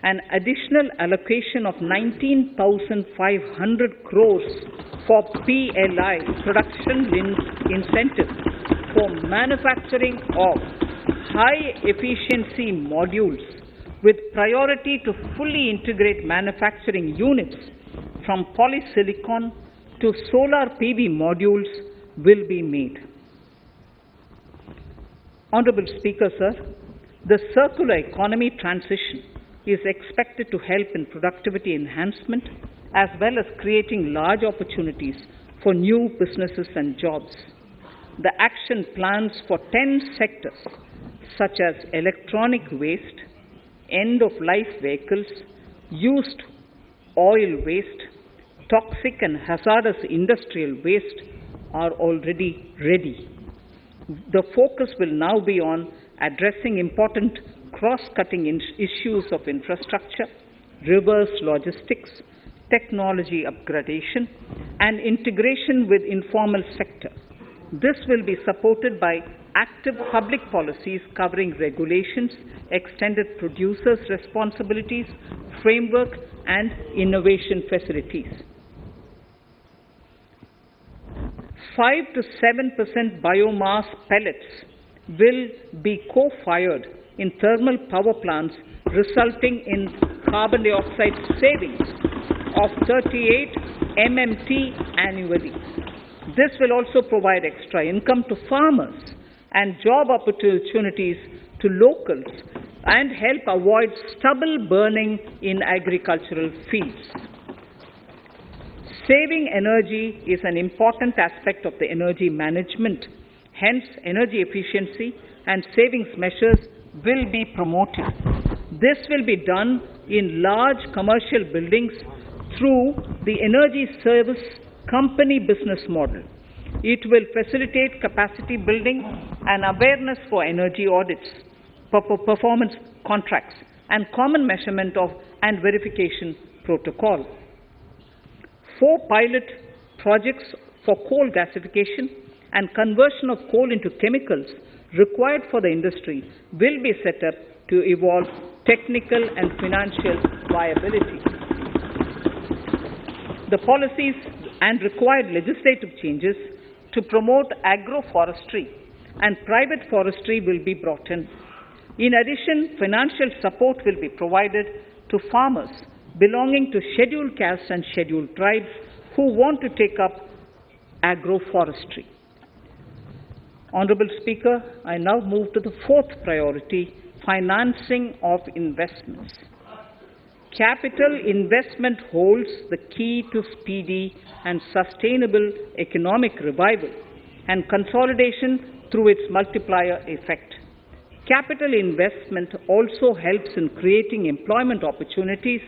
an additional allocation of 19,500 crores for PLI, production-linked incentive, for manufacturing of high-efficiency modules with priority to fully integrate manufacturing units from polysilicon to solar PV modules will be made. Honorable Speaker, sir, the circular economy transition is expected to help in productivity enhancement as well as creating large opportunities for new businesses and jobs. The action plans for 10 sectors such as electronic waste, end-of-life vehicles, used oil waste, toxic and hazardous industrial waste are already ready. The focus will now be on addressing important cross-cutting issues of infrastructure, reverse logistics, technology upgradation, and integration with informal sector. This will be supported by active public policies covering regulations, extended producers' responsibilities, framework, and innovation facilities. 5 to 7% biomass pellets will be co-fired in thermal power plants, resulting in carbon dioxide savings of 38 MMT annually. This will also provide extra income to farmers and job opportunities to locals and help avoid stubble burning in agricultural fields. Saving energy is an important aspect of the energy management. Hence, energy efficiency and savings measures will be promoted. This will be done in large commercial buildings through the energy service company business model. It will facilitate capacity building and awareness for energy audits, performance contracts, and common measurement of and verification protocol. 4 pilot projects for coal gasification and conversion of coal into chemicals required for the industry will be set up to evolve technical and financial viability. The policies and required legislative changes to promote agroforestry and private forestry will be brought in. In addition, financial support will be provided to farmers belonging to scheduled castes and scheduled tribes who want to take up agroforestry. Honorable Speaker, I now move to the 4th priority, financing of investments. Capital investment holds the key to speedy and sustainable economic revival and consolidation through its multiplier effect. Capital investment also helps in creating employment opportunities,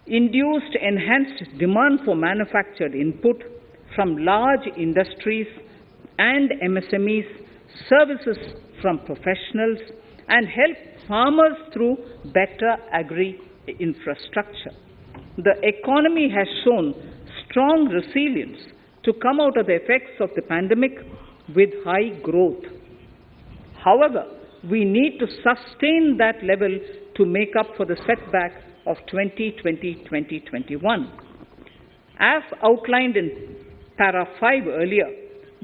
induced enhanced demand for manufactured input from large industries and MSMEs, services from professionals, and help farmers through better agri-infrastructure. The economy has shown strong resilience to come out of the effects of the pandemic with high growth. However, we need to sustain that level to make up for the setback of 2020-2021. As outlined in para 5 earlier,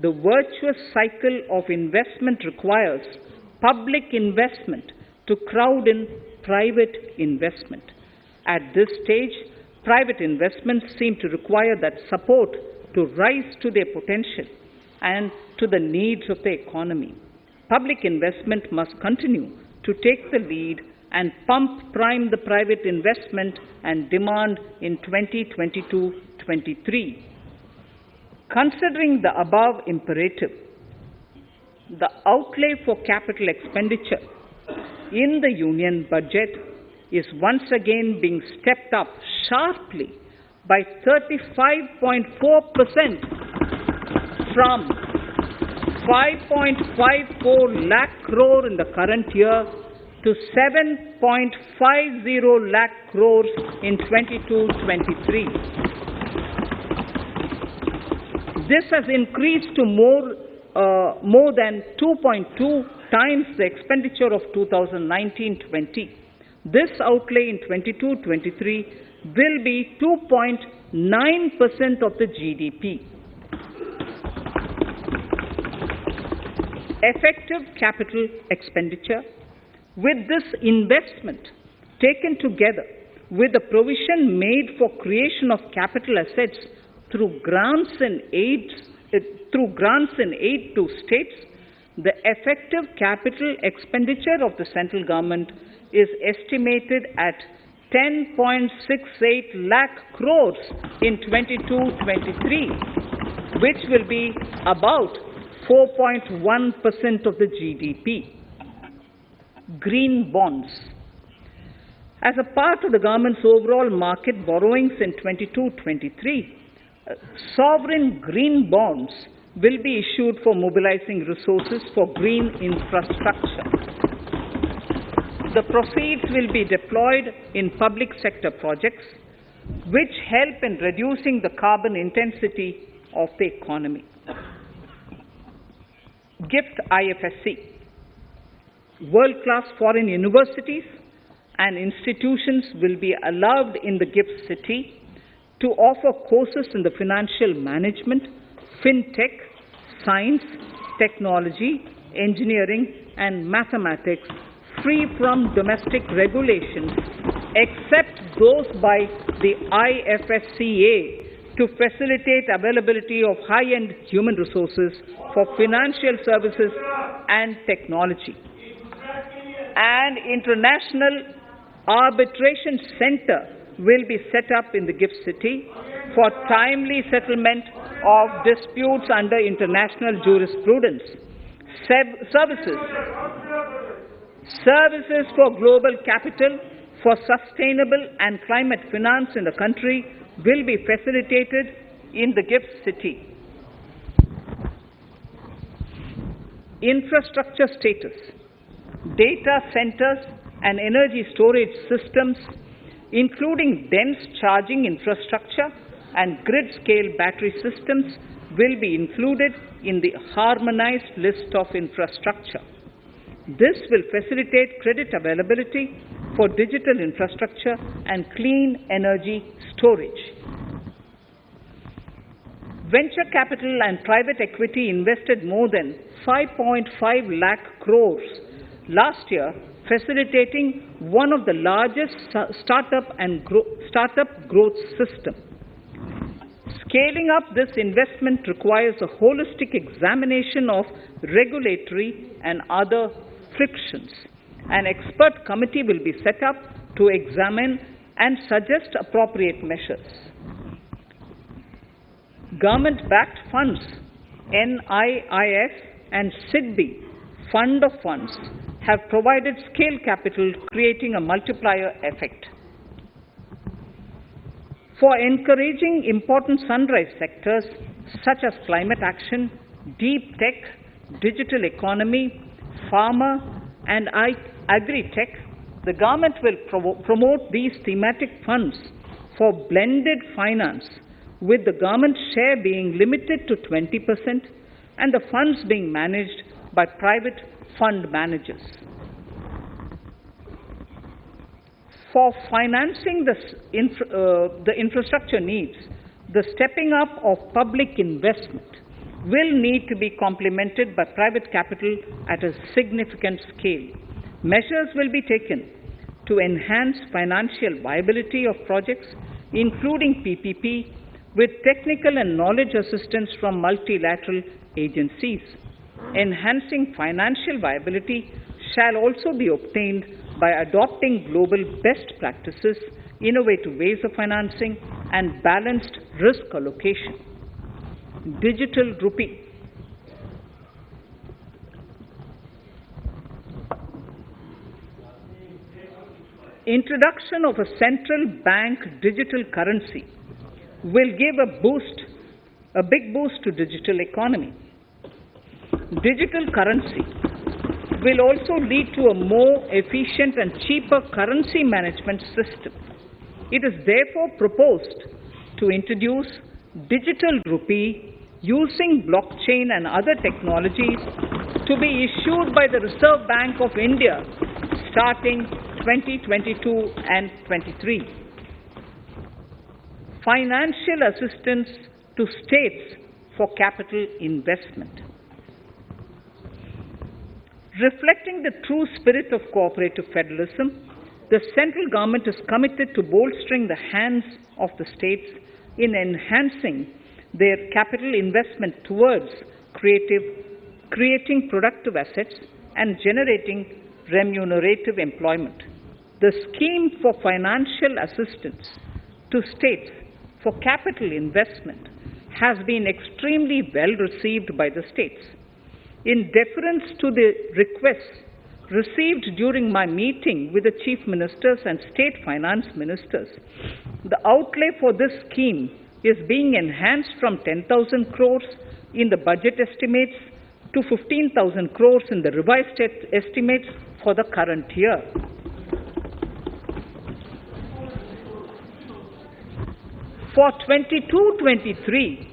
the virtuous cycle of investment requires public investment to crowd in private investment. At this stage, private investments seem to require that support to rise to their potential and to the needs of the economy. Public investment must continue to take the lead and prime the private investment and demand in 2022-23. Considering the above imperative, the outlay for capital expenditure in the Union budget is once again being stepped up sharply by 35.4% from 5.54 lakh crore in the current year to 7.50 lakh crores in 22-23. This has increased to more than 2.2 times the expenditure of 2019-20. This outlay in 22-23 will be 2.9% of the GDP. Effective capital expenditure. With this investment taken together with the provision made for creation of capital assets through grants and aid to states, the effective capital expenditure of the central government is estimated at 10.68 lakh crores in 22-23, which will be about 4.1% of the GDP. Green bonds. As a part of the government's overall market borrowings in 22-23, sovereign green bonds will be issued for mobilizing resources for green infrastructure. The proceeds will be deployed in public sector projects. which help in reducing the carbon intensity of the economy. GIFT IFSC. World-class foreign universities and institutions will be allowed in the GIFT city to offer courses in the financial management, fintech, science, technology, engineering, and mathematics free from domestic regulations, except those by the IFSCA to facilitate availability of high-end human resources for financial services and technology. An international arbitration center will be set up in the GIFT city for timely settlement of disputes under international jurisprudence. Services for global capital for sustainable and climate finance in the country will be facilitated in the GIFT city. Infrastructure status. Data centers and energy storage systems, including dense charging infrastructure and grid-scale battery systems, will be included in the harmonized list of infrastructure. This will facilitate credit availability for digital infrastructure and clean energy storage. Venture capital and private equity invested more than 5.5 lakh crores last year, facilitating one of the largest startup growth system. Scaling up this investment requires a holistic examination of regulatory and other frictions. An expert committee will be set up to examine and suggest appropriate measures. Government-backed funds, NIIF and SIDBI, Fund of Funds, have provided scale capital, creating a multiplier effect. For encouraging important sunrise sectors such as climate action, deep tech, digital economy, pharma, and agri-tech, the government will promote these thematic funds for blended finance, with the government share being limited to 20% and the funds being managed by private fund managers. For financing the infrastructure needs, the stepping up of public investment will need to be complemented by private capital at a significant scale. Measures will be taken to enhance financial viability of projects, including PPP, with technical and knowledge assistance from multilateral agencies. Enhancing financial viability shall also be obtained by adopting global best practices, innovative ways of financing, and balanced risk allocation. Digital rupee. Introduction of a central bank digital currency will give a big boost to digital economy. Digital currency will also lead to a more efficient and cheaper currency management system. It is therefore proposed to introduce digital rupee using blockchain and other technologies to be issued by the Reserve Bank of India starting 2022 and 23. Financial assistance to states for capital investment. Reflecting the true spirit of cooperative federalism, the central government is committed to bolstering the hands of the states in enhancing their capital investment towards creating productive assets and generating remunerative employment. The scheme for financial assistance to states for capital investment has been extremely well received by the states. In deference to the requests received during my meeting with the chief ministers and state finance ministers, the outlay for this scheme is being enhanced from 10,000 crores in the budget estimates to 15,000 crores in the revised estimates for the current year. For 22-23,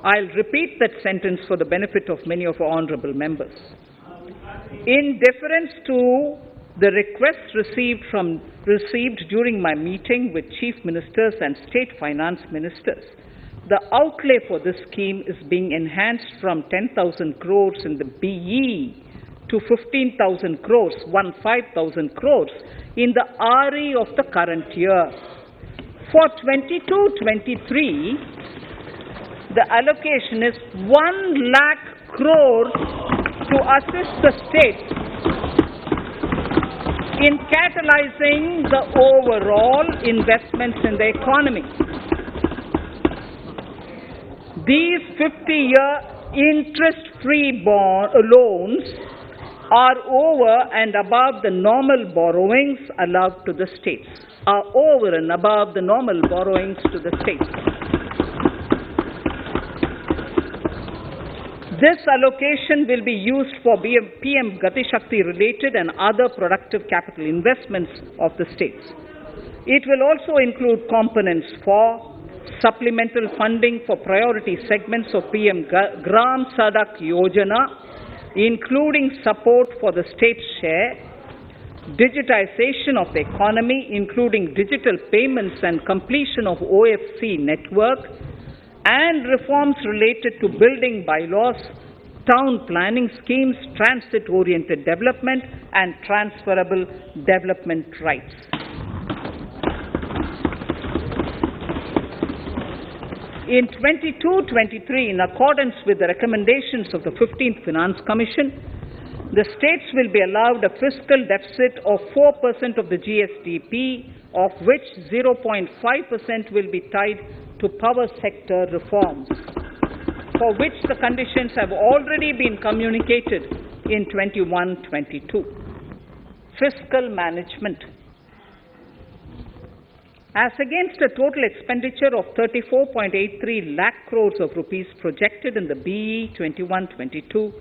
I'll repeat that sentence for the benefit of many of our honorable members. In deference to the requests received during my meeting with chief ministers and state finance ministers, the outlay for this scheme is being enhanced from 10,000 crores in the BE to 15,000 crores, 15,000 crores in the RE of the current year. For 22-23, the allocation is 1 lakh crores to assist the states in catalyzing the overall investments in the economy. These 50-year interest-free loans are over and above the normal borrowings allowed to the states, This allocation will be used for PM Gati Shakti related and other productive capital investments of the states. It will also include components for supplemental funding for priority segments of PM Gram Sadak Yojana, including support for the state's share, digitization of the economy, including digital payments and completion of OFC network, and reforms related to building bylaws, town planning schemes, transit-oriented development, and transferable development rights. In 22-23, in accordance with the recommendations of the 15th Finance Commission, the states will be allowed a fiscal deficit of 4% of the GSDP, of which 0.5% will be tied to power sector reforms, for which the conditions have already been communicated in 21-22. Fiscal management. As against a total expenditure of 34.83 lakh crores of rupees projected in the BE 21-22,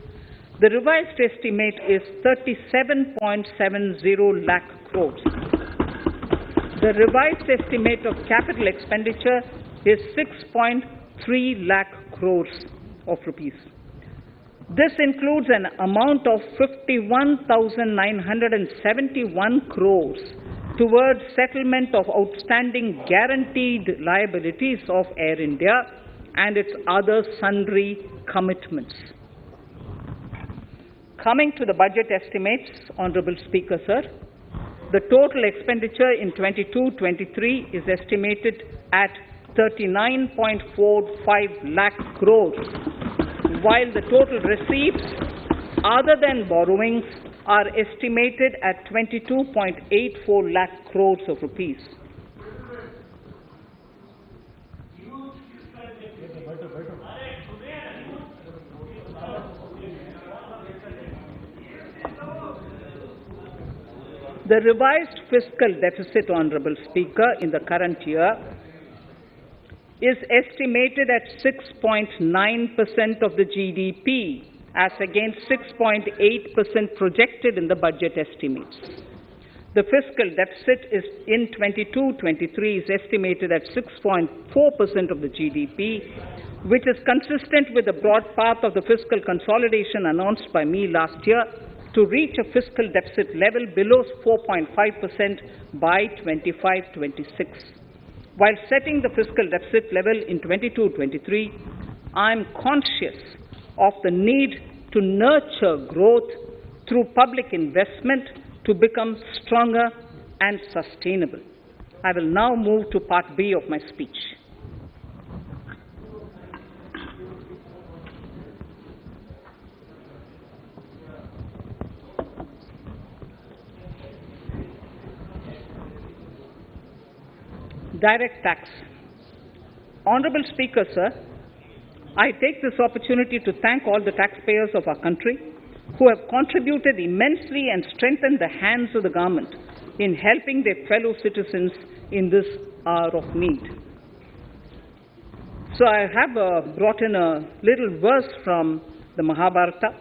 the revised estimate is 37.70 lakh crores. The revised estimate of capital expenditure is 6.3 lakh crores of rupees. This includes an amount of 51,971 crores towards settlement of outstanding guaranteed liabilities of Air India and its other sundry commitments. Coming to the budget estimates, Honourable Speaker, sir, the total expenditure in 22-23 is estimated at 39.45 lakh crores, while the total receipts other than borrowings are estimated at 22.84 lakh crores of rupees. The revised fiscal deficit, Honourable Speaker, in the current year is estimated at 6.9% of the GDP, as against 6.8% projected in the budget estimates. The fiscal deficit is in 22-23 is estimated at 6.4% of the GDP, which is consistent with the broad path of the fiscal consolidation announced by me last year to reach a fiscal deficit level below 4.5% by 25-26. While setting the fiscal deficit level in 22-23, I am conscious of the need to nurture growth through public investment to become stronger and sustainable. I will now move to Part B of my speech. Direct tax. Honourable Speaker, sir, I take this opportunity to thank all the taxpayers of our country who have contributed immensely and strengthened the hands of the government in helping their fellow citizens in this hour of need. So I have brought in a little verse from the Mahabharata.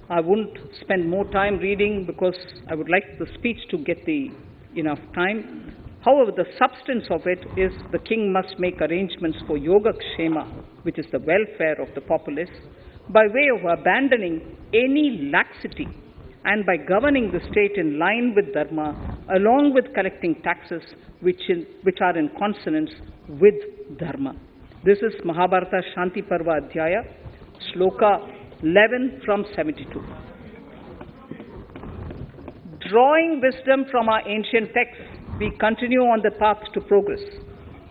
I wouldn't spend more time reading because I would like the speech to get enough time. However, the substance of it is the king must make arrangements for Yogakshema, which is the welfare of the populace, by way of abandoning any laxity and by governing the state in line with Dharma, along with collecting taxes which are in consonance with Dharma. This is Mahabharata Shanti Parva Adhyaya, Shloka 11 from 72. Drawing wisdom from our ancient texts, we continue on the path to progress.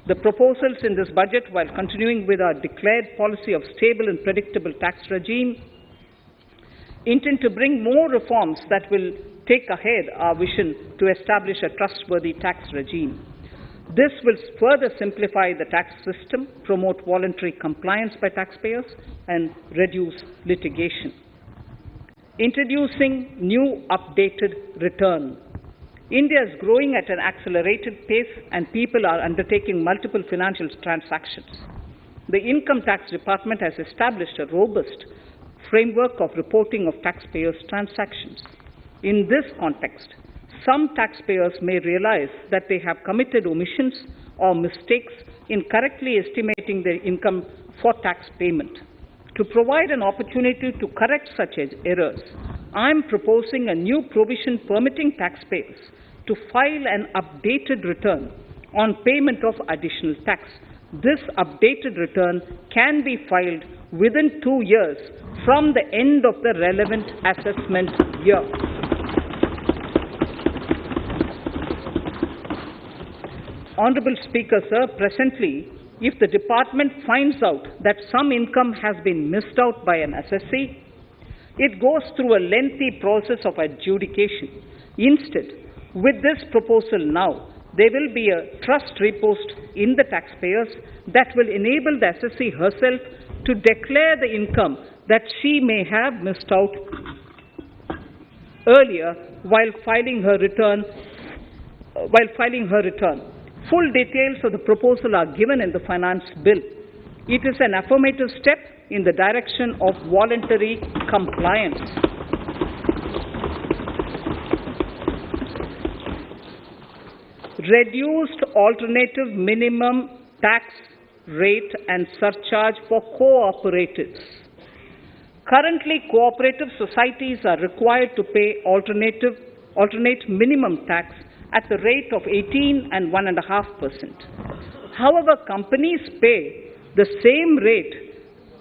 The proposals in this budget, while continuing with our declared policy of stable and predictable tax regime, intend to bring more reforms that will take ahead our vision to establish a trustworthy tax regime. This will further simplify the tax system, promote voluntary compliance by taxpayers, and reduce litigation. Introducing new updated return. India is growing at an accelerated pace and people are undertaking multiple financial transactions. The Income Tax Department has established a robust framework of reporting of taxpayers' transactions. In this context, some taxpayers may realize that they have committed omissions or mistakes in correctly estimating their income for tax payment. To provide an opportunity to correct such errors, I am proposing a new provision permitting taxpayers to file an updated return on payment of additional tax. This updated return can be filed within 2 years from the end of the relevant assessment year. Honorable Speaker, sir, presently, if the department finds out that some income has been missed out by an assessee, it goes through a lengthy process of adjudication. Instead, with this proposal now, there will be a trust repost in the taxpayers that will enable the assessee herself to declare the income that she may have missed out earlier while filing her return. Full details of the proposal are given in the finance bill. It is an affirmative step in the direction of voluntary compliance. Reduced alternative minimum tax rate and surcharge for cooperatives. Currently, cooperative societies are required to pay alternate minimum tax at the rate of 18 and 1.5%. However, companies pay the same rate,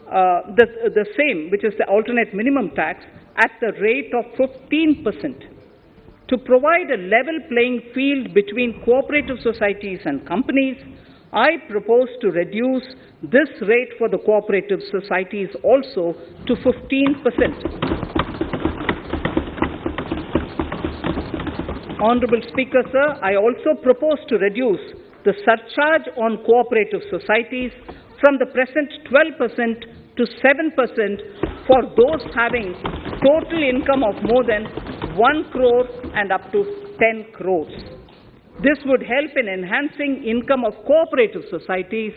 the same, which is the alternate minimum tax, at the rate of 15%. To provide a level playing field between cooperative societies and companies, I propose to reduce this rate for the cooperative societies also to 15%. Honorable Speaker, sir, I also propose to reduce the surcharge on cooperative societies from the present 12% to 7% for those having total income of more than 1 crore and up to 10 crores. This would help in enhancing income of cooperative societies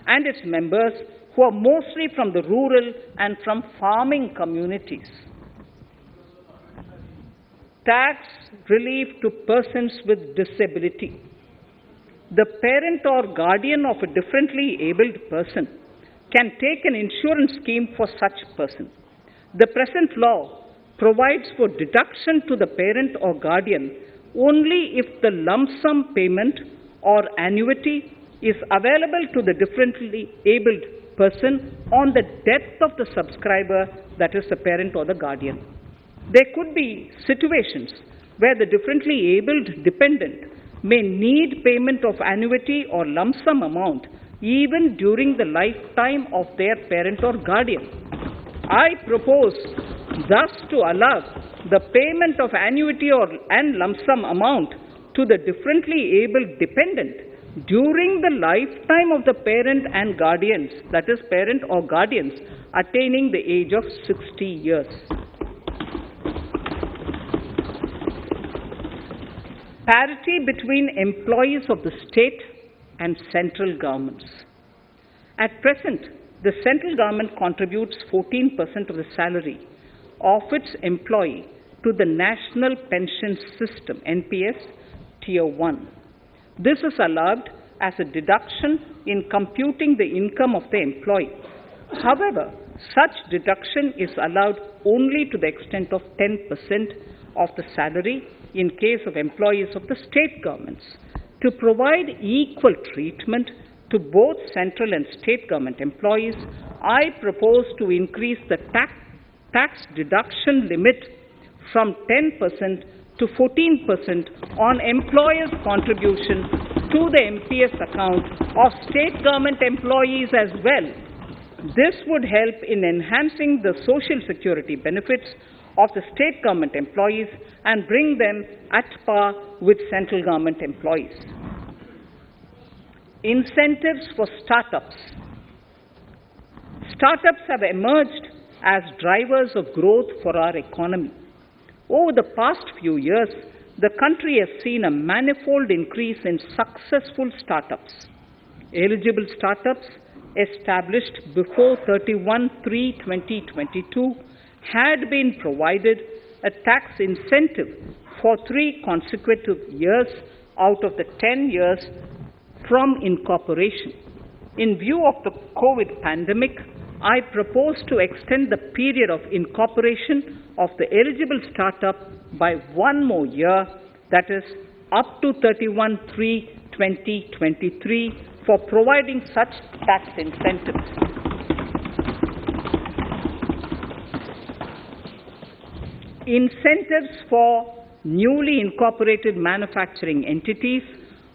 and its members who are mostly from the rural and from farming communities. Tax relief to persons with disability. The parent or guardian of a differently abled person can take an insurance scheme for such person. The present law provides for deduction to the parent or guardian only if the lump sum payment or annuity is available to the differently abled person on the death of the subscriber, that is the parent or the guardian. There could be situations where the differently abled dependent may need payment of annuity or lump sum amount even during the lifetime of their parent or guardian. I propose thus to allow the payment of annuity and lump sum amount to the differently abled dependent during the lifetime of the parent and guardians, that is parent or guardians, attaining the age of 60 years. Parity between employees of the state and central governments. At present, the central government contributes 14% of the salary of its employee to the National Pension System, NPS, Tier 1. This is allowed as a deduction in computing the income of the employee. However, such deduction is allowed only to the extent of 10% of the salary in case of employees of the state governments. To provide equal treatment to both central and state government employees, I propose to increase the tax deduction limit from 10% to 14% on employers' contribution to the MPS account of state government employees as well. This would help in enhancing the social security benefits of the state government employees and bring them at par with central government employees. Incentives for startups. Startups have emerged as drivers of growth for our economy. Over the past few years, the country has seen a manifold increase in successful startups. Eligible startups established before 31/3/2022 had been provided a tax incentive for 3 consecutive years out of the 10 years from incorporation. In view of the COVID pandemic, I propose to extend the period of incorporation of the eligible startup by 1 more year, that is, up to 31/3/2023, for providing such tax incentives. Incentives for newly incorporated manufacturing entities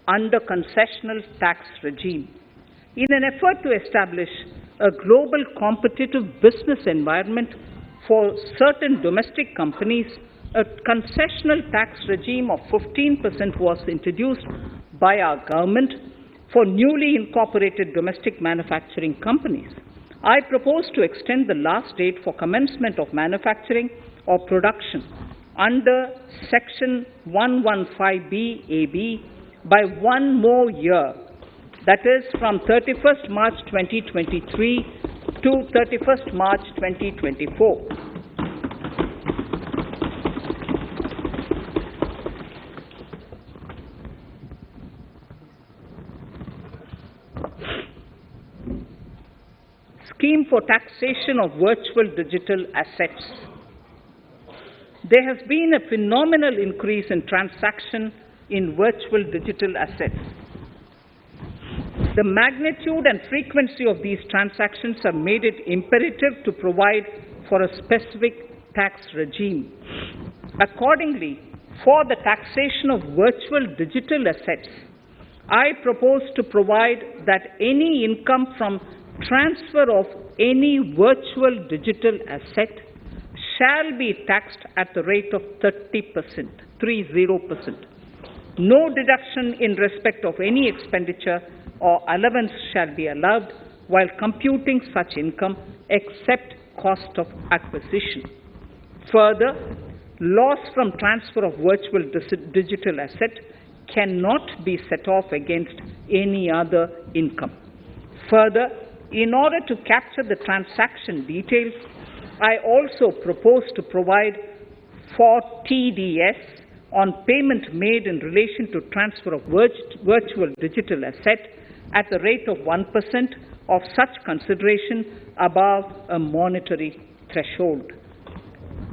under concessional tax regime. In an effort to establish a global competitive business environment for certain domestic companies, a concessional tax regime of 15% was introduced by our government for newly incorporated domestic manufacturing companies. I propose to extend the last date for commencement of manufacturing or production under Section 115B(ab) by 1 more year, that is from 31st March 2023 to 31st March 2024. Scheme for taxation of virtual digital assets. There has been a phenomenal increase in transaction in virtual digital assets. The magnitude and frequency of these transactions have made it imperative to provide for a specific tax regime. Accordingly, for the taxation of virtual digital assets, I propose to provide that any income from transfer of any virtual digital asset shall be taxed at the rate of 30%, 30%. No deduction in respect of any expenditure or allowance shall be allowed while computing such income except cost of acquisition. Further, loss from transfer of virtual digital asset cannot be set off against any other income. Further, in order to capture the transaction details, I also propose to provide for TDS on payment made in relation to transfer of virtual digital asset at the rate of 1% of such consideration above a monetary threshold.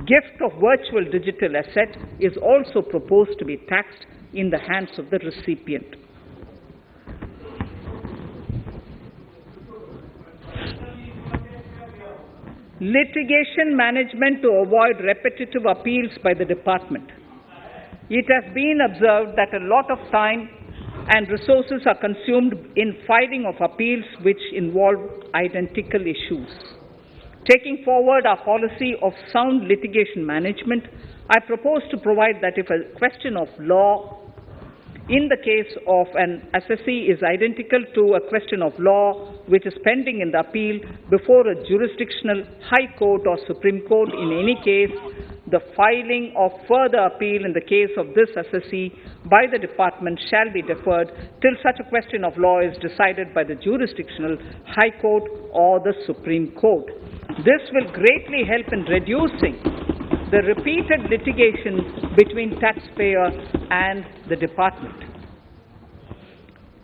Gift of virtual digital asset is also proposed to be taxed in the hands of the recipient. Litigation management to avoid repetitive appeals by the department. It has been observed that a lot of time and resources are consumed in filing of appeals which involve identical issues. Taking forward our policy of sound litigation management, I propose to provide that if a question of law in the case of an assessee is identical to a question of law which is pending in the appeal before a jurisdictional high court or Supreme Court, in any case, The filing of further appeal in the case of this assessee by the department shall be deferred till such a question of law is decided by the jurisdictional High Court or the Supreme Court. This will greatly help in reducing the repeated litigation between taxpayer and the department.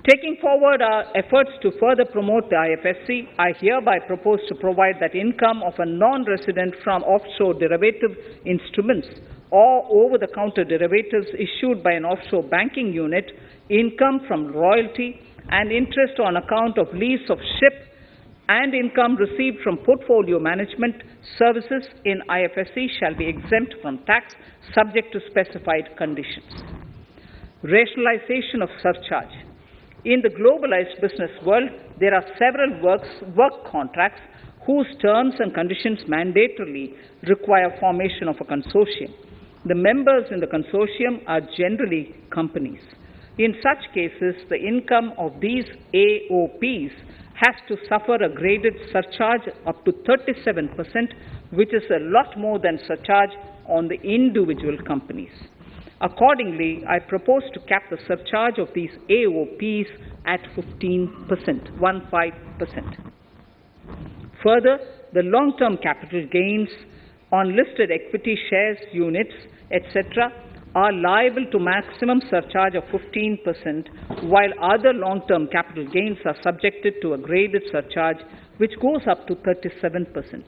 Taking forward our efforts to further promote the IFSC, I hereby propose to provide that income of a non-resident from offshore derivative instruments or over-the-counter derivatives issued by an offshore banking unit, income from royalty and interest on account of lease of ship, and income received from portfolio management services in IFSC shall be exempt from tax subject to specified conditions. Rationalization of surcharge. In the globalized business world, there are several work contracts whose terms and conditions mandatorily require formation of a consortium. The members in the consortium are generally companies. In such cases, the income of these AOPs has to suffer a graded surcharge up to 37%, which is a lot more than surcharge on the individual companies. Accordingly, I propose to cap the surcharge of these AOPs at 15%, 15%. Further, the long-term capital gains on listed equity shares, units, etc., are liable to maximum surcharge of 15%, while other long-term capital gains are subjected to a graded surcharge which goes up to 37%.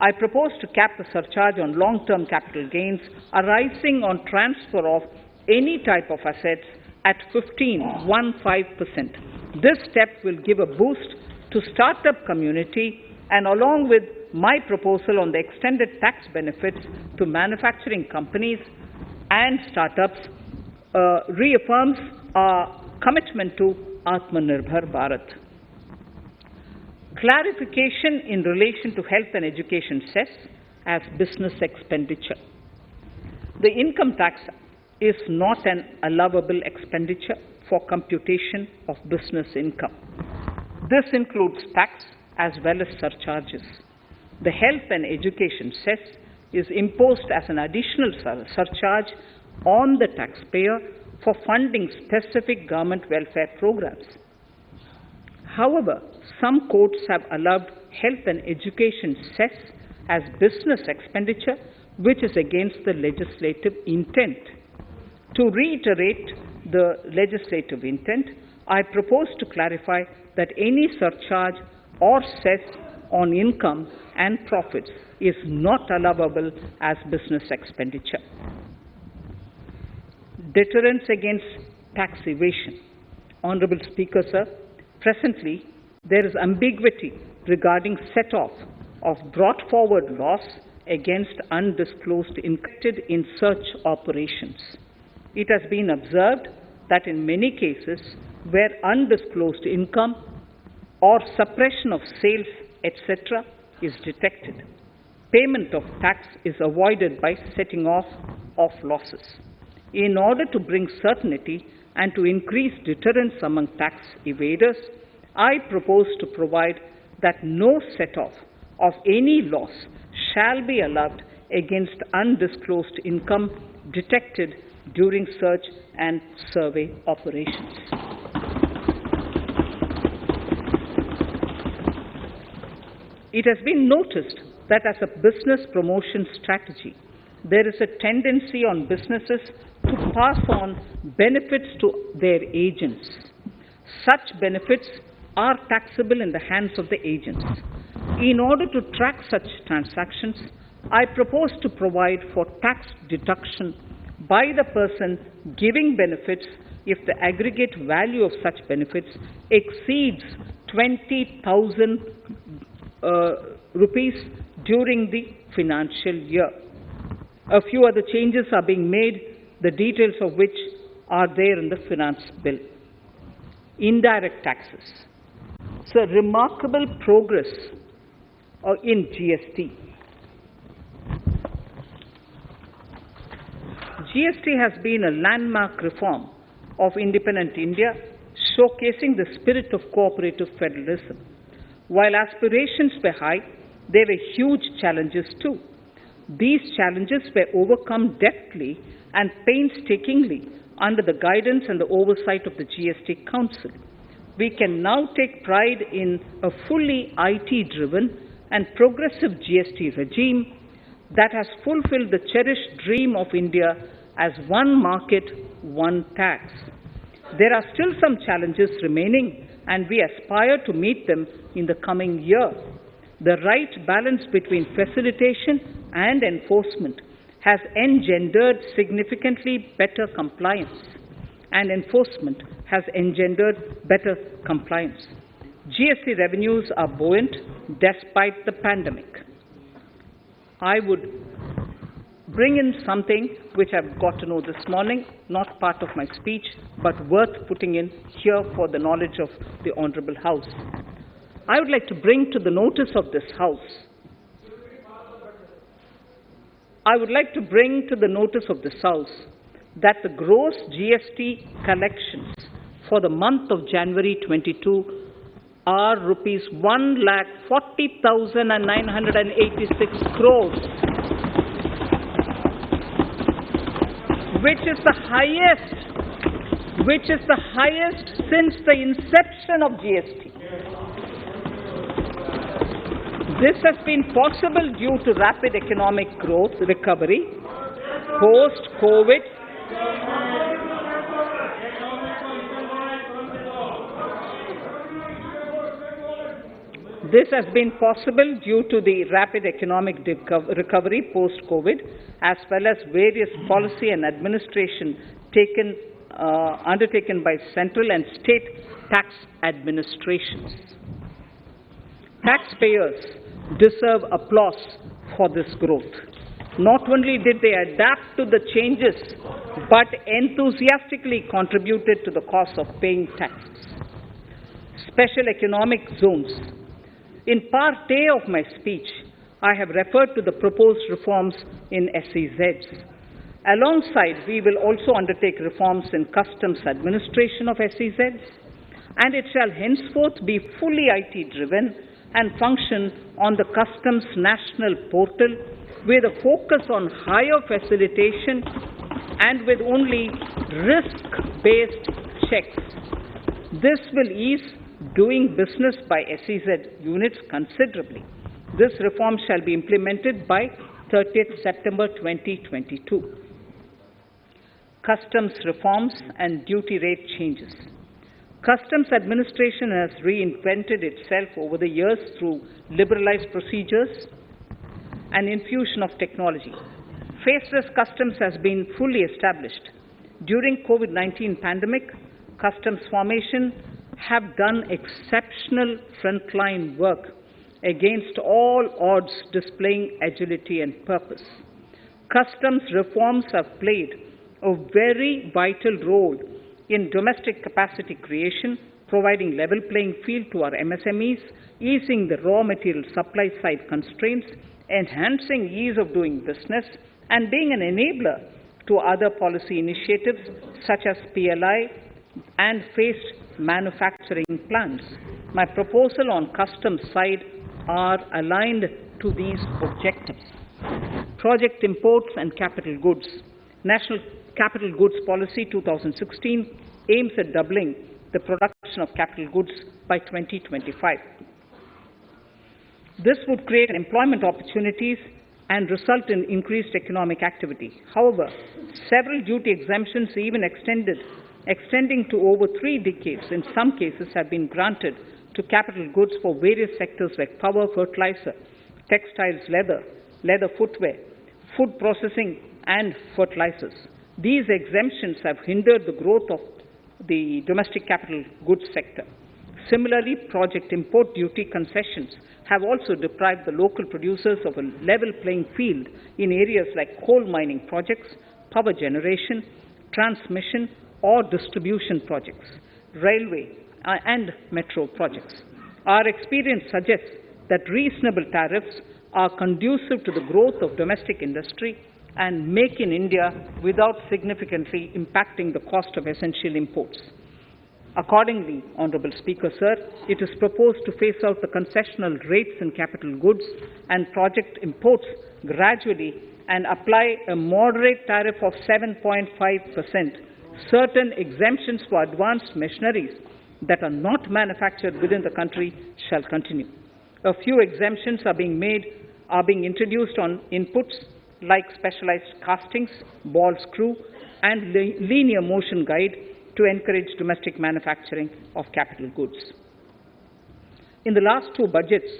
I propose to cap the surcharge on long-term capital gains arising on transfer of any type of assets at 15%. This step will give a boost to startup community, and along with my proposal on the extended tax benefits to manufacturing companies and startups, reaffirms our commitment to Atmanirbhar Bharat. Clarification in relation to health and education cess as business expenditure. The income tax is not an allowable expenditure for computation of business income. This includes tax as well as surcharges. The health and education cess is imposed as an additional surcharge on the taxpayer for funding specific government welfare programs. However, some courts have allowed health and education cess as business expenditure, which is against the legislative intent. To reiterate the legislative intent, I propose to clarify that any surcharge or cess on income and profits is not allowable as business expenditure. Deterrence against tax evasion. Honorable Speaker, sir, presently there is ambiguity regarding set-off of brought forward loss against undisclosed income in search operations. It has been observed that in many cases where undisclosed income or suppression of sales, etc., is detected, payment of tax is avoided by setting off of losses. In order to bring certainty and to increase deterrence among tax evaders, I propose to provide that no set-off of any loss shall be allowed against undisclosed income detected during search and survey operations. It has been noticed that as a business promotion strategy, there is a tendency on businesses to pass on benefits to their agents. Such benefits are taxable in the hands of the agents. In order to track such transactions, I propose to provide for tax deduction by the person giving benefits if the aggregate value of such benefits exceeds 20,000 rupees during the financial year. A few other changes are being made, the details of which are there in the finance bill. Indirect taxes. So, remarkable progress in GST. GST has been a landmark reform of independent India, showcasing the spirit of cooperative federalism. While aspirations were high, there were huge challenges too. These challenges were overcome deftly and painstakingly under the guidance and the oversight of the GST Council. We can now take pride in a fully IT-driven and progressive GST regime that has fulfilled the cherished dream of India as one market, one tax. There are still some challenges remaining, and we aspire to meet them in the coming year. The right balance between facilitation and enforcement has engendered significantly better compliance, and enforcement has engendered better compliance. GST revenues are buoyant despite the pandemic. I would bring in something which I've got to know this morning, not part of my speech, but worth putting in here for the knowledge of the Honourable House. I would like to bring to the notice of this House that the gross GST collections for the month of January 22 are rupees 1,40,986 crores, which is the highest since the inception of GST. This has been possible due to rapid economic growth, recovery, post-COVID, recovery post-COVID, as well as various policy and administration undertaken by central and state tax administrations. Taxpayers deserve applause for this growth. Not only did they adapt to the changes, but enthusiastically contributed to the cost of paying taxes. Special economic zones. In part A of my speech, I have referred to the proposed reforms in SEZs. Alongside, we will also undertake reforms in customs administration of SEZs, and it shall henceforth be fully IT-driven and function on the Customs National Portal with a focus on higher facilitation and with only risk-based checks. This will ease doing business by SEZ units considerably. This reform shall be implemented by 30th September 2022. Customs reforms and duty rate changes. Customs administration has reinvented itself over the years through liberalized procedures and infusion of technology. Faceless customs has been fully established. During COVID-19 pandemic, customs formation have done exceptional frontline work against all odds, displaying agility and purpose. Customs reforms have played a very vital role in domestic capacity creation, providing level playing field to our MSMEs, easing the raw material supply side constraints, enhancing ease of doing business, and being an enabler to other policy initiatives such as PLI and phased manufacturing plans. My proposal on customs side are aligned to these objectives. Project imports and capital goods. National Capital Goods Policy 2016 aims at doubling the production of capital goods by 2025. This would create employment opportunities and result in increased economic activity. However, several duty exemptions, even extending to over 3 decades, in some cases have been granted to capital goods for various sectors like power, fertilizer, textiles, leather footwear, food processing, and fertilizers. These exemptions have hindered the growth of the domestic capital goods sector. Similarly, project import duty concessions have also deprived the local producers of a level playing field in areas like coal mining projects, power generation, transmission or distribution projects, railway and metro projects. Our experience suggests that reasonable tariffs are conducive to the growth of domestic industry and make in India without significantly impacting the cost of essential imports. Accordingly, Honourable Speaker, Sir, it is proposed to phase out the concessional rates in capital goods and project imports gradually and apply a moderate tariff of 7.5%. Certain exemptions for advanced machineries that are not manufactured within the country shall continue. A few exemptions are being introduced on inputs like specialized castings, ball screw, and linear motion guide to encourage domestic manufacturing of capital goods. In the last two budgets,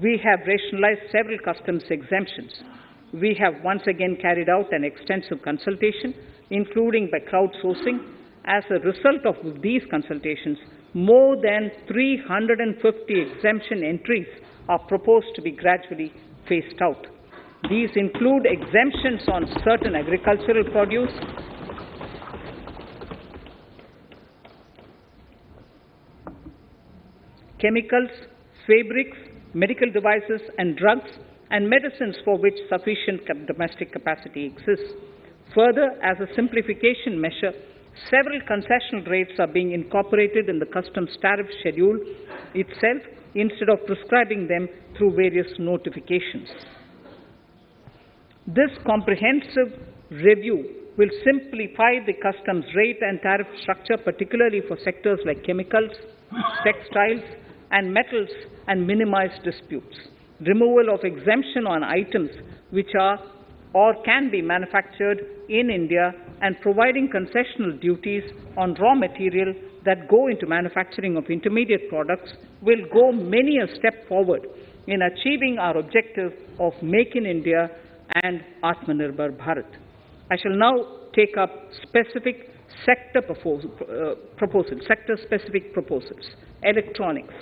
we have rationalized several customs exemptions. We have once again carried out an extensive consultation, including by crowdsourcing. As a result of these consultations, more than 350 exemption entries are proposed to be gradually phased out. These include exemptions on certain agricultural produce, chemicals, fabrics, medical devices and drugs, and medicines for which sufficient domestic capacity exists. Further, as a simplification measure, several concessional rates are being incorporated in the customs tariff schedule itself instead of prescribing them through various notifications. This comprehensive review will simplify the customs rate and tariff structure, particularly for sectors like chemicals, textiles, and metals, and minimize disputes. Removal of exemption on items which are or can be manufactured in India and providing concessional duties on raw material that go into manufacturing of intermediate products will go many a step forward in achieving our objective of Make in India and Atmanirbhar Bharat. I shall now take up specific sector-specific proposals. Electronics.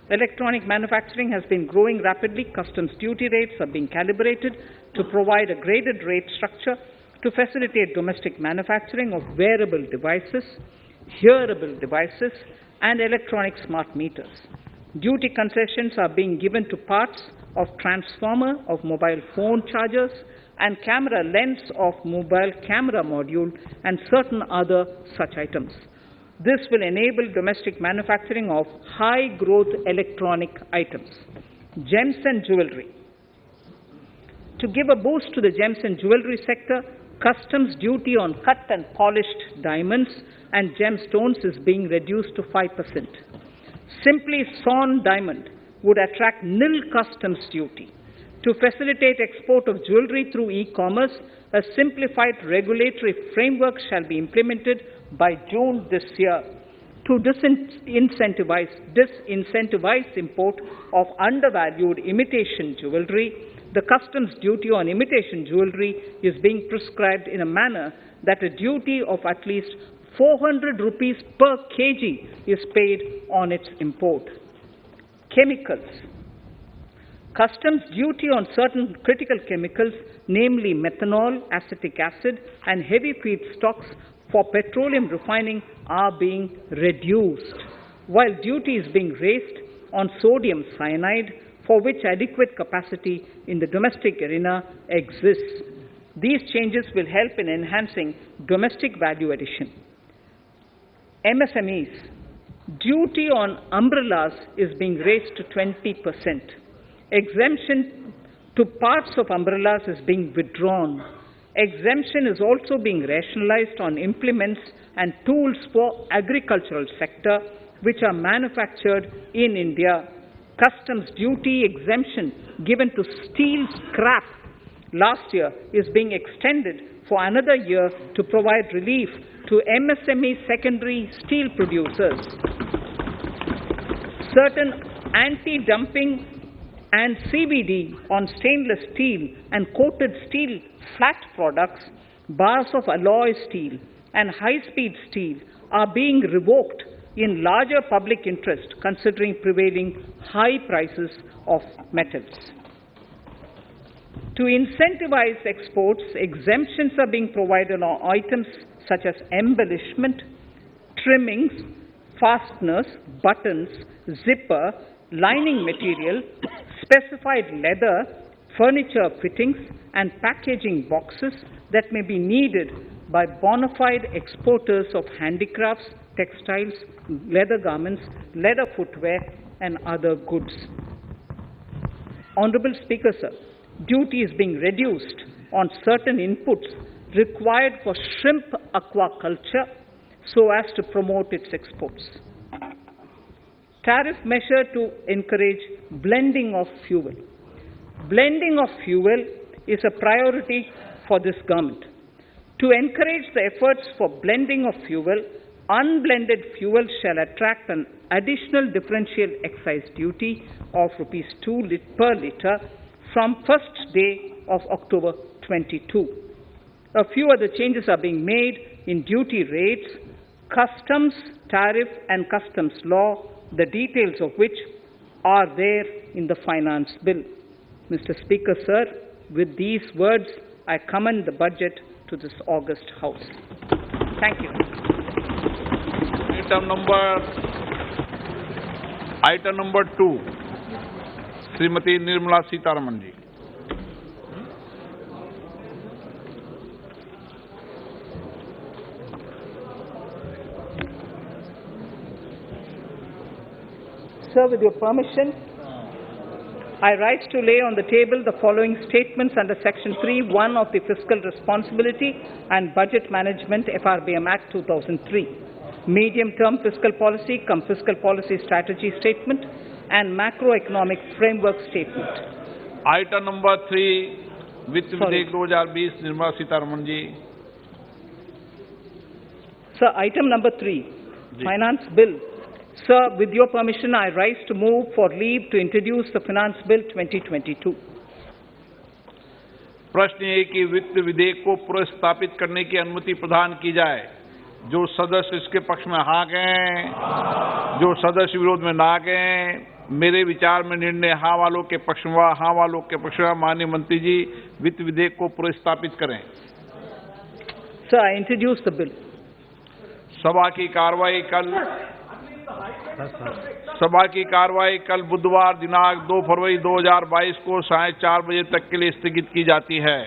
Electronic manufacturing has been growing rapidly. Customs duty rates are being calibrated to provide a graded rate structure to facilitate domestic manufacturing of wearable devices, hearable devices, and electronic smart meters. Duty concessions are being given to parts of transformer of mobile phone chargers and camera lens of mobile camera module and certain other such items. This will enable domestic manufacturing of high-growth electronic items. Gems and jewelry. To give a boost to the gems and jewelry sector, customs duty on cut and polished diamonds and gemstones is being reduced to 5%. Simply sawn diamond would attract nil customs duty. To facilitate export of jewelry through e-commerce, a simplified regulatory framework shall be implemented by June this year. To disincentivize import of undervalued imitation jewelry, the customs duty on imitation jewelry is being prescribed in a manner that a duty of at least 400 rupees per kg is paid on its import. Chemicals. Customs duty on certain critical chemicals, namely methanol, acetic acid, and heavy feedstocks for petroleum refining are being reduced, while duty is being raised on sodium cyanide, for which adequate capacity in the domestic arena exists. These changes will help in enhancing domestic value addition. MSMEs. Duty on umbrellas is being raised to 20%. Exemption to parts of umbrellas is being withdrawn. Exemption is also being rationalized on implements and tools for agricultural sector which are manufactured in India. Customs duty exemption given to steel scrap last year is being extended for another year to provide relief to MSME secondary steel producers. Certain anti-dumping and CVD on stainless steel and coated steel flat products, bars of alloy steel and high-speed steel are being revoked in larger public interest considering prevailing high prices of metals. To incentivize exports, exemptions are being provided on items such as embellishment, trimmings, fasteners, buttons, zipper, lining material, specified leather, furniture fittings, and packaging boxes that may be needed by bona fide exporters of handicrafts, textiles, leather garments, leather footwear, and other goods. Honorable Speaker, sir, duty is being reduced on certain inputs required for shrimp aquaculture so as to promote its exports. Tariff measure to encourage blending of fuel. Blending of fuel is a priority for this government. To encourage the efforts for blending of fuel, unblended fuel shall attract an additional differential excise duty of ₹2 per litre from first day of October 22. A few other changes are being made in duty rates, customs, tariff and customs law, the details of which are there in the finance bill. Mr. Speaker, sir, with these words, I commend the budget to this august House. Thank you. Item number 2, Srimati Nirmala Sitharaman ji. Sir, with your permission, I rise to lay on the table the following statements under Section 3(1) of the Fiscal Responsibility and Budget Management FRBM Act 2003, Medium-Term Fiscal Policy cum Fiscal Policy Strategy Statement and Macroeconomic Framework Statement. Item number 3, Vitt Videk 2020, Nirmala Sitharaman ji. Sir, item number 3, Finance Bill. Sir, with your permission, I rise to move for leave to introduce the Finance Bill 2022. प्रश्न ये कि वित्त विधेयक को पुनर्स्थापित करने की अनुमति प्रदान की जाए। जो सदस्य इसके पक्ष में हाँ कहें, जो सदस्य विरोध में ना कहें, मेरे विचार में निर्णय हाँ वालों के पक्ष में, हाँ वालों के पक्ष में। माननीय मंत्री जी, वित्त विधेयक को पुनर्स्थापित करें। Sir, I introduce the bill. सभा की कार्रवाई कल बुधवार दिनांक 2 फरवरी 2022 को 4:30 बजे तक के लिए स्थगित की जाती है।